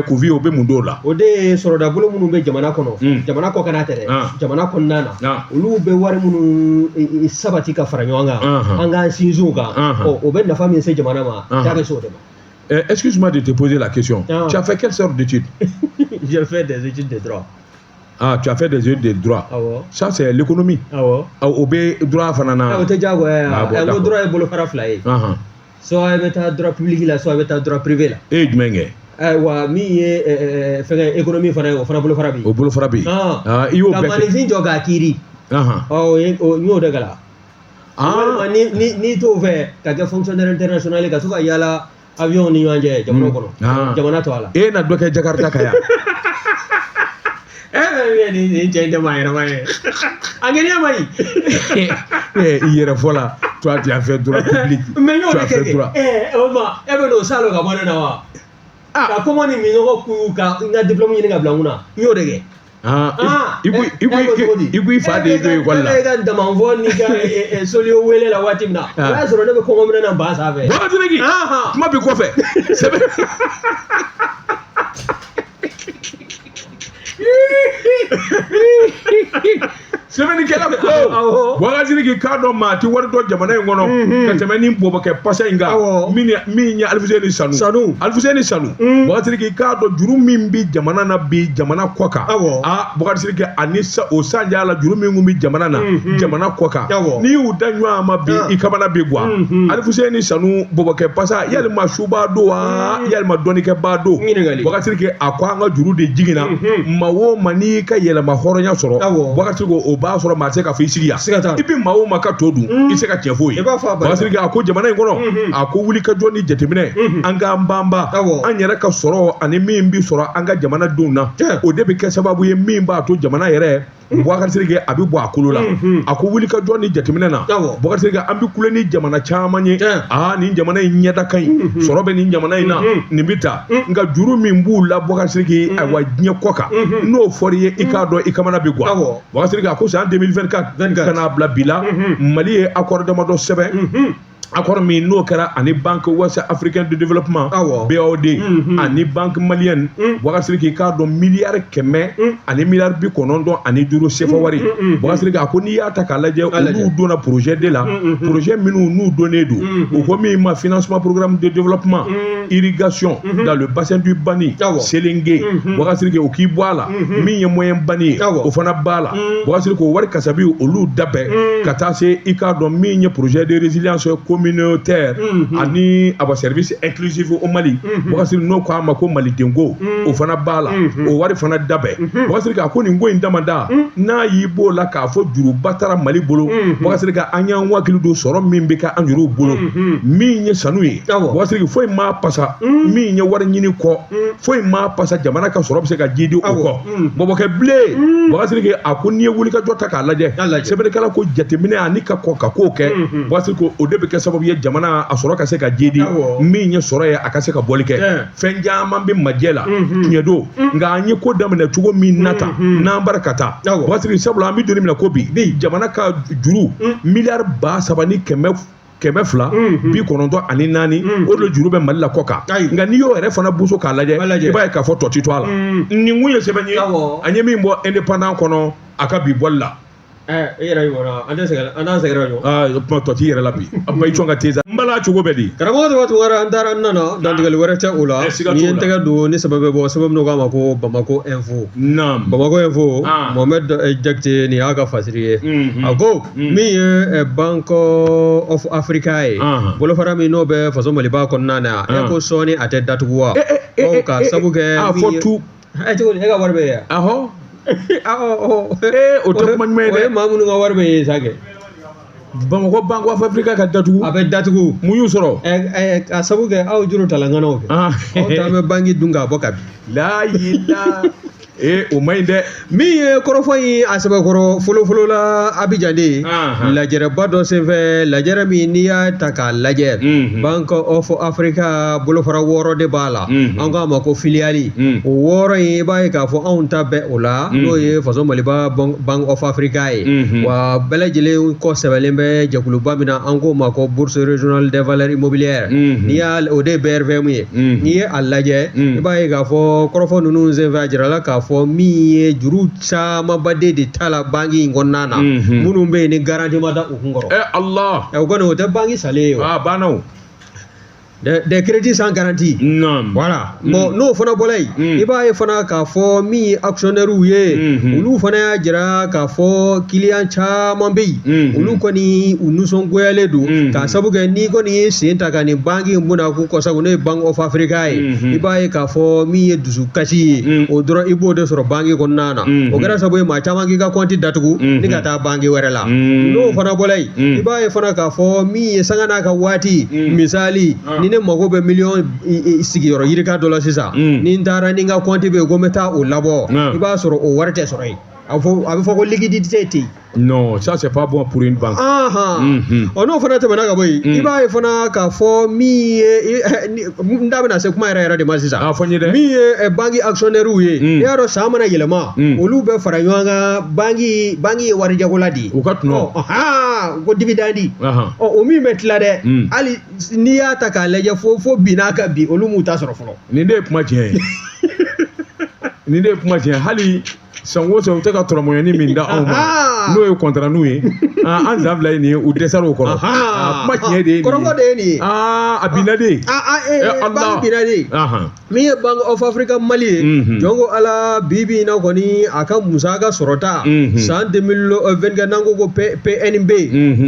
Kuvi o bɛ mun d'o la o de ye sɔrɔda bolo minnu bɛ jamana kɔnɔ jamana kɔ kana tɛ dɛ jamana kɔnɔna na olu bɛ wari minnu sabati ka fara ɲɔgɔn kan an k'an sinsin o kan o bɛ nafa min se jamana ma taa bɛ se o de ma. Excuse-moi de te poser la question. Tu as fait quelle sorte d'études? J'ai fait des études de droit. Ah, tu as fait des études de droit. Ça, c'est l'économie. Au B, droit, fanana. Le droit est bolo fara fila ye. Soit i bɛ taa droit public la, soit i bɛ taa droit privé la. E ye jumɛn kɛ? Wa min ye fɛngɛ économie fana ye o fana bolofara bi. O bolofara bi. I y'o bɛɛ kɛ. Ka maninfin jɔ k'a kiiri. N y'o de kalan. Walima n'i t'o fɛ ka kɛ fonctionnaire international ka to ka yaala avion ni ɲɔgɔn cɛ jamana kɔnɔ. Jamana to a la. E na dɔ kɛ Jakarta ka yan. Ni cɛ in tɛ maa yɛrɛma ye. A ŋaniya ma ɲi. I yɛrɛ fɔ la. Toi, tu as fait droit public. Mais tu as fait droit. O ma e bɛ n'o salo ka bɔ ne na wa? Ka kɔmɔ ni minɔgɔ k'u ka n ka diplôme ɲini ka bila n kunna n y'o de kɛ. I ko i fa de ye to ekɔli la. E ka damanfɔ n'i ka soliyo wele la waati min na o y'a sɔrɔ ne bɛ kɔngɔ minɛ na ba sanfɛ. Baba Sidiki kuma bi kɔfɛ sɛbɛn. Sɛbɛnnikɛla ko Baba Sidiki k'a dɔn maa ti wari dɔ jamana in kɔnɔ ka tɛmɛ ni bɔbɔkɛ pasa in kan min ye Alfuseni Sanu Alfuseni Sanu Baba Sidiki k'a dɔn juru min bi jamana na bi jamana kɔ kan Baba Sidiki ani o sanj'a la juru min kun bi jamana na jamana kɔ kan n'i y'u da ɲɔgɔn ma bi i kamana bi guwa Alfuseni Sanu bɔbɔkɛ pasa yalima suba don wa yalima dɔnnikɛba don Baba Sidiki a ko an ka juru de jiginna maa o maa n'i ka yɛlɛma hɔrɔnya sɔrɔ Baba Sidiki o b'a sɔrɔ maa tɛ ka fɔ i sigi yan i bɛ maa o maa ka to dun i se ka tiɲɛ f'o ye Baba Sidiki a ko jamana in kɔnɔ a ko wuli ka jɔ ni jateminɛ an k'an banba an yɛrɛ ka sɔrɔ ani min bi sɔrɔ an ka jamana denw na o de bɛ kɛ sababu ye min b'a to jamana yɛrɛ Baba Sidiki a bɛ bɔ a kolo la a ko wuli ka jɔ ni jateminɛ na Baba Sidiki an bɛ kule ni jamana caman ye nin jamana in ɲɛda ka ɲi sɔrɔ bɛ nin jamana in na nin bɛ ta nka juru min b'u la Baba Sidiki ayiwa diɲɛ kɔ kan n'o fɔra i ye i k'a dɔn i kamana bɛ guwa Baba Sidiki a ko san 2024 ka n'a bila bi la Mali ye accord damadɔ sɛbɛn accord min n'o kɛra ani Banque Ouest Africaine de Développement BOD ani Banque Malienne Baba Sidiki k'a dɔn miliyari 100 ani miliyari 95 CFA wari Baba Sidiki a ko n'i y'a ta k'a lajɛ olu donna projet de la projet minnu n'u donnen don o ko min ma financement programme de développement irrigation dans le bassin du Bani Selinge Baba Sidiki o k'i bɔ a la min ye moyen Bani ye o fana b'a la Baba Sidiki o wari kasabi olu dabɛn ka taa se i k'a dɔn min ye projet de résilience communautaire ani aba service inclusif au Mali Baba Sidiki n'o ko a ma ko Malidenko o fana b'a la o wari fana dabɛn Baba Sidiki a ko nin ko in damanda n'a y'i b'o la k'a fɔ juruba taara Mali bolo Baba Sidiki an y'an hakili don sɔrɔ min bɛ kɛ an juruw bolo min ye sanu ye Baba Sidiki foyi ma pasa min ye wari ɲini kɔ foyi ma pasa jamana ka sɔrɔ bɛ se ka ji di o kɔ bɔbɔkɛ bilen Baba Sidiki a ko n'i ye wuli ka jɔ ta k'a lajɛ sɛbɛnnikɛla ko jateminɛ ani ka kɔ ka k'o kɛ Baba Sidiki o de bɛ kɛ sababu ye jamana a sɔrɔ ka se ka ji di min ye sɔrɔ ye a ka se ka bɔli kɛ fɛn caman bɛ majɛ la tiɲɛ don nka an ye ko daminɛ cogo min na tan n'an bara ka taa Baba Sidiki sabula an bɛ donni minɛ ko bi jamana ka juru miliyari 7,294 ani 4 o de juru bɛ Mali la kɔ kan nka n'i y'o yɛrɛ fana buso k'a lajɛ i b'a ye k'a fɔ tɔ ti to a la nin kun ye sɛbɛn ye an ye min bɔ indépendant kɔnɔ a ka bi bɔli la e yɛrɛ ɲɔgɔnna an t'an sɛgɛrɛ ɲɔgɔn kuma tɔ t'i yɛrɛ la bi a kuma i sɔn ka teza n bala cogo bɛ di karamɔgɔ tɔgɔ tugara an taara n nana dantigɛli wɛrɛ tɛ o la n'i ye n tɛgɛ don ni sɛbɛn bɛ bɔ sɛbɛn min k'a ma ko Bamako Info Bamako Info Mohamed Jakite nin y'a ka fasiri ye a ko min ye Banque of Africa ye bolofara min n'o bɛ faso Maliba kɔnɔna na e ko sɔɔni a tɛ datugu wa ka sabu kɛ fɔ tu cogo di e ka wari bɛ ye o tɛ kuma ɲuman ye dɛ o ye maa minnu ka wari bɛ ye sa kɛ Bamako Bank of Africa ka datugu a bɛ datugu mun y'u sɔrɔ a sabu kɛ aw juru talanganaw kɛ aw ta bɛ banki dun k'a bɔ ka bin la yila o man ɲi dɛ min ye kɔrɔfɔ in a sɛbɛkɔrɔ fɔlɔfɔlɔ la Abidjan de ye lajɛrɛba dɔ senfɛ lajɛrɛ min n'i y'a ta k'a lajɛ Bank of Africa bolofara 6 de b'a la an k'a ma ko filiali o 6 in i b'a ye k'a fɔ anw ta bɛ o la n'o ye faso Maliba Bank of Africa ye wa bɛɛ lajɛlen kɔ sɛbɛnlen bɛ jɛkuluba min na an k'o ma ko Bourse Régionale des Valeurs Immobilières n'i y'a o de ye BRVM ye n'i ye a lajɛ i b'a ye k'a fɔ kɔrɔfɔ ninnu senfɛ a jirala k'a fɔ min ye juru camanbaden de ta la banki in kɔnɔna na minnu bɛ yen ni garanti ma da u kun kɔrɔ Allah o kɔni o tɛ banki salen ye banna o des crédits sans garantie voilà bon n'o fana bɔla yen i b'a ye fana k'a fɔ min ye actionnaire ye olu fana y'a jira k'a fɔ client caman bɛ yen olu kɔni u nisɔngoyalen don k'a sabu kɛ n'i kɔni ye sen ta ka nin banki in bɔnna ko kɔsago n'o ye Bank of Africa ye i b'a ye k'a fɔ min ye dusukasi ye o dɔrɔn i b'o de sɔrɔ banki kɔnɔna na o kɛra sabu ye maa caman k'i ka compte datugu ni ka taa banki wɛrɛ la n'o fana bɔla yen i b'a ye fana k'a fɔ min ye sanga n'a ka waati misali ni ne mago bɛ miliyɔn sigiyɔrɔ yirika dɔ la sisan ni n taara ni n ka compte bɛ yen ko n bɛ taa o labɔ i b'a sɔrɔ o wari tɛ sɔrɔ yen a bɛ fɔ ko liquidité tɛ yen non ça c'est pas bon pour une banque n'o fana tɛmɛna ka bɔ yen i b'a ye fana k'a fɔ min ye n da bɛna se kuma yɛrɛ de ma sisan fɔ n ye dɛ min ye banki actionnaire ye n'i y'a dɔn san mana yɛlɛma olu bɛ fara ɲɔgɔn kan banki ye warijagola de ye u ka tunɔ ko dividende o min bɛ tila dɛ hali n'i y'a ta k'a lajɛ fo bi n'a ka bi olu m'u ta sɔrɔ fɔlɔ nin de ye kuma tiɲɛ ye nin de ye kuma tiɲɛ hali san o san u tɛ ka tɔrɔmɔɲɛni min da anw ma n'o ye contrat n'u ye an zan fila ye nin ye u dɛsɛra o kɔrɔ kuma tiɲɛ de ye nin ye kɔrɔfɔ de ye nin ye a binna de banki binna de min ye Bank of Africa Mali ye jɔn ko ala bi bi in na kɔni a ka musaka sɔrɔta san 2024 n'an ko ko PNB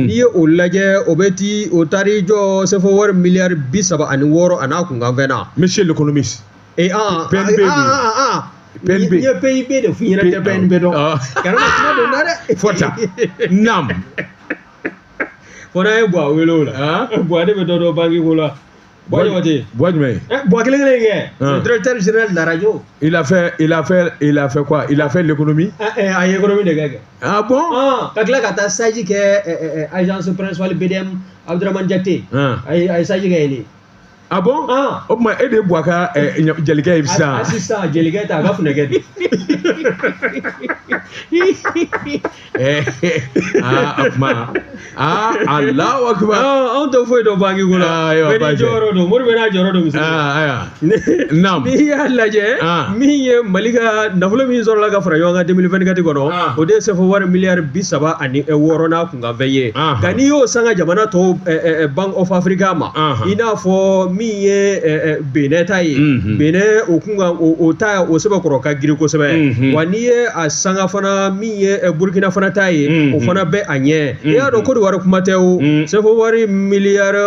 n'i ye o lajɛ o bɛ ti o taari jɔ sɛfo wari miliyari 36 a n'a kunkanfɛn na monsieur l'économiste PNB PNB ye PIB de f'i ɲɛna tɛ PNB dɔn kana kuma don na dɛ fɔta nam fɔna ye Buwa wele o la Buwa de bɛ dɔ dɔn banki ko la Buwa jumɛn Buwa kelen kɛ directeur général de la radio il a fait quoi il a fait l'économie a ye économie de kɛ ah bon ka tila ka taa stage kɛ agence principale BDM Abdourahmane Diakité a ye stage kɛ yen de ah bon o tuma e de ye Buwa ka jelikɛ ye sisan sisan jelikɛ ta a ka funɛkɛ de o tuma Allahu Akbar anw tɛ foyi dɔn banki ko la bɛɛ ni jɔyɔrɔ don Mori bɛ n'a jɔyɔrɔ don naam n'i y'a lajɛ min ye Mali ka nafolo min sɔrɔla ka fara ɲɔgɔn kan 2024 kɔnɔ o de ye sɛfo wari miliyari 36 n'a kunkanfɛn ye nka n'i y'o sanga jamana tɔw Bank of Africa ma i n'a fɔ min ye Benin ta ye Benin o kunkan o ta o sɛbɛkɔrɔ ka girin kosɛbɛ wa n'i ye a sanga fana min ye Burkina fana ta ye o fana bɛ a ɲɛ i y'a dɔn Côte d'Ivoire kuma tɛ o sɛfo wari miliyari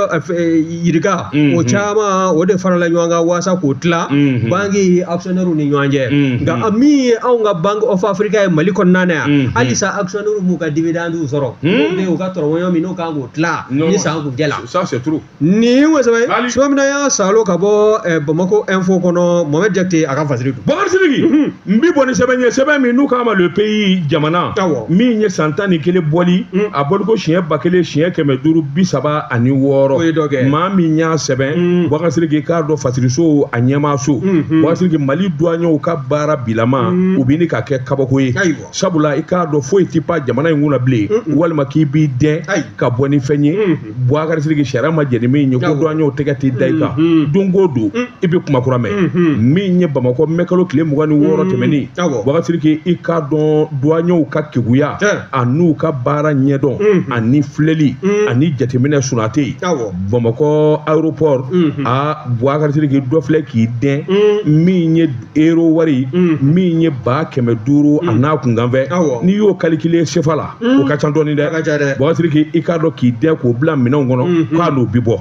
yirika o caman o de farala ɲɔgɔn kan waasa k'o tila banki actionnaire ni ɲɔgɔn cɛ nka min ye anw ka Bank of Africa ye Mali kɔnɔna na yan halisa actionnaire m'u ka dividende sɔrɔ n'o de y'u ka tɔrɔmɔɲɔ min n'o kan k'o tila ni san kun jɛla ça c'est trop nin kosɛbɛ suma min na y'a salo ka bɔ Bamako info kɔnɔ Mohamed Diakité a ka fasiri don Bakari Sidiki n bi bɔ ni sɛbɛn ye sɛbɛn min n'u k'a ma le pays jamana min ye san 11 bɔli a bɔli ko siɲɛ 1000 siɲɛ 536 o ye dɔ kɛ maa min y'a sɛbɛn Bakari Sidiki k'a dɔn fasiriso a ɲɛmaa so Bakari Sidiki Mali douaniers ka baara bilama u bɛ ɲini ka kɛ kabako ye sabula i k'a dɔn foyi tɛ pan jamana in kunna bilen walima k'i b'i dɛn ka bɔ ni fɛn ye Bakari Sidiki sariya ma jɛn ni min ye ko douaniers tɛgɛ tɛ da i kan don o don i bɛ kuma kura mɛn min ye Bamakɔ mɛkalo tile 26 tɛmɛnen Bakari Sidiki i k'a dɔn douaniers ka keguya a n'u ka baara ɲɛdɔn ani filɛli ani jateminɛ sunate Bamakɔ aéroport Bakari Sidiki dɔ filɛ k'i dɛn min ye euro wari min ye 500 a n'a kunkanfɛ n'i y'o calculer CFA la o ka ca dɔɔni dɛ Bakari Sidiki i k'a dɔn k'i dɛn k'o bila minɛnw kɔnɔ k'a n'o bi bɔ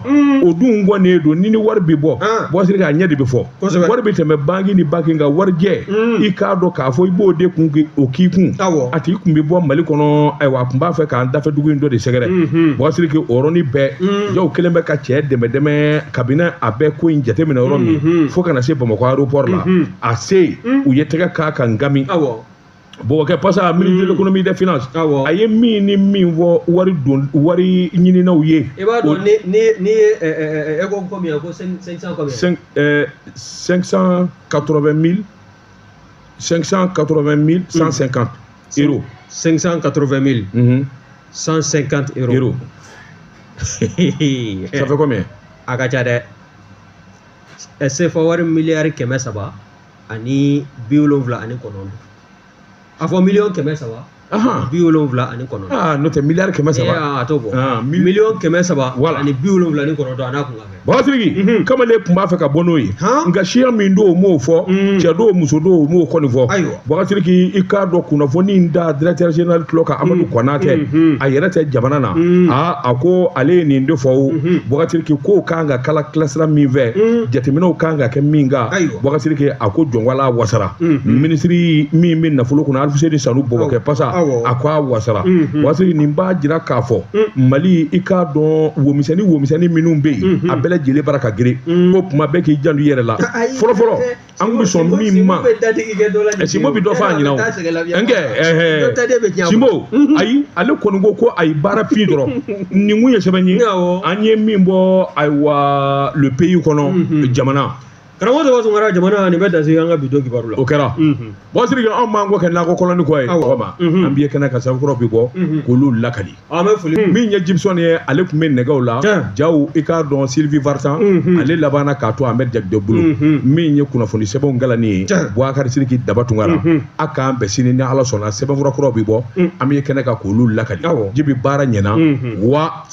o dun kɔni don ni wari bi bɔ Bɔsiri k'a ɲɛ de bɛ fɔ wari bɛ tɛmɛ banque ni banque nka warijɛ i k'a dɔn k'a fɔ i b'o de kun o k'i kun a tigi kun bɛ bɔ Mali kɔnɔ ayiwa a kun b'a fɛ k'an dafɛ dugu in dɔ de sɛgɛrɛ Bɔsiri k'o yɔrɔnin bɛɛ jaw kelen bɛ ka cɛ dɛmɛ kabini a bɛ ko in jateminɛ yɔrɔ min fo kana se Bamakɔ aéroport la a se u ye tɛgɛ k'a kan Ngami bon kɛ pasa ministre de l'économie des finances a ye min ni min fɔ wari ɲininaw ye i b'a dɔn ni e ko combien ko 500 combien 580 150 euros 580 000 150 euros ça fait combien a ka ca dɛ CFA wari miliyari 300 ani 79 a fɔ miliyɔn 300 79 n'o tɛ miliyari 300 a t'o bɔ miliyɔn 300 ani 79 a n'a kun ka fɛ Bɔsiriki kamalen tun b'a fɛ ka bɔ n'o ye nka siya min don o m'o fɔ cɛ don muso don o m'o kɔni fɔ Bɔsiriki i k'a dɔn kunnafoni in da directeur général tulo kan Amadu Konatɛ a yɛrɛ tɛ jamana na a ko ale ye nin de fɔ Bɔsiriki k'o kan ka kala kilasira min fɛ jateminɛw kan ka kɛ min kan Bɔsiriki a ko jɔnwala wasara ministre min bɛ nafolo kunna Alfuseni Sanu Bɔbɔkɛ pasa a ko a wasara Bɔsiriki nin b'a jira k'a fɔ Mali i k'a dɔn womisɛnni minnu bɛ yen a bɛɛ lajɛlen bara ka girin ko kuma bɛɛ k'i janto i yɛrɛ la fɔlɔfɔlɔ an kun bɛ sɔn min ma Simo bɛ dɔ fɔ a ɲɛna o nkɛ Simo ayi ale kɔni ko a ye baara fin dɔrɔn nin kun ye sɛbɛn ye an ye min bɔ ayiwa le pays kɔnɔ jamana karamɔgɔ tɔgɔ Tunkara jamana nin bɛ dasi an ka bi don kibaru la o kɛra Bɔsiriki anw m'an kɔ kɛ nakɔ kɔlɔni kɔ ye ma an b'i ye kɛnɛ ka sabukɔrɔ bi bɔ k'olu lakali an bɛ foli min ye Gibson ye ale tun bɛ nɛgɛw la jaw i k'a dɔn Sylvie Vartan ale labanna k'a to Ahmed Jagide bolo min ye kunnafoni sɛbɛnw galani ye Boubacar Sidiki Daba Tunkara a k'an bɛn sini ni Ala sɔnna sɛbɛnfura kɔrɔ bi bɔ an b'i ye kɛnɛ kan k'olu lakali jibi baara ɲɛna wa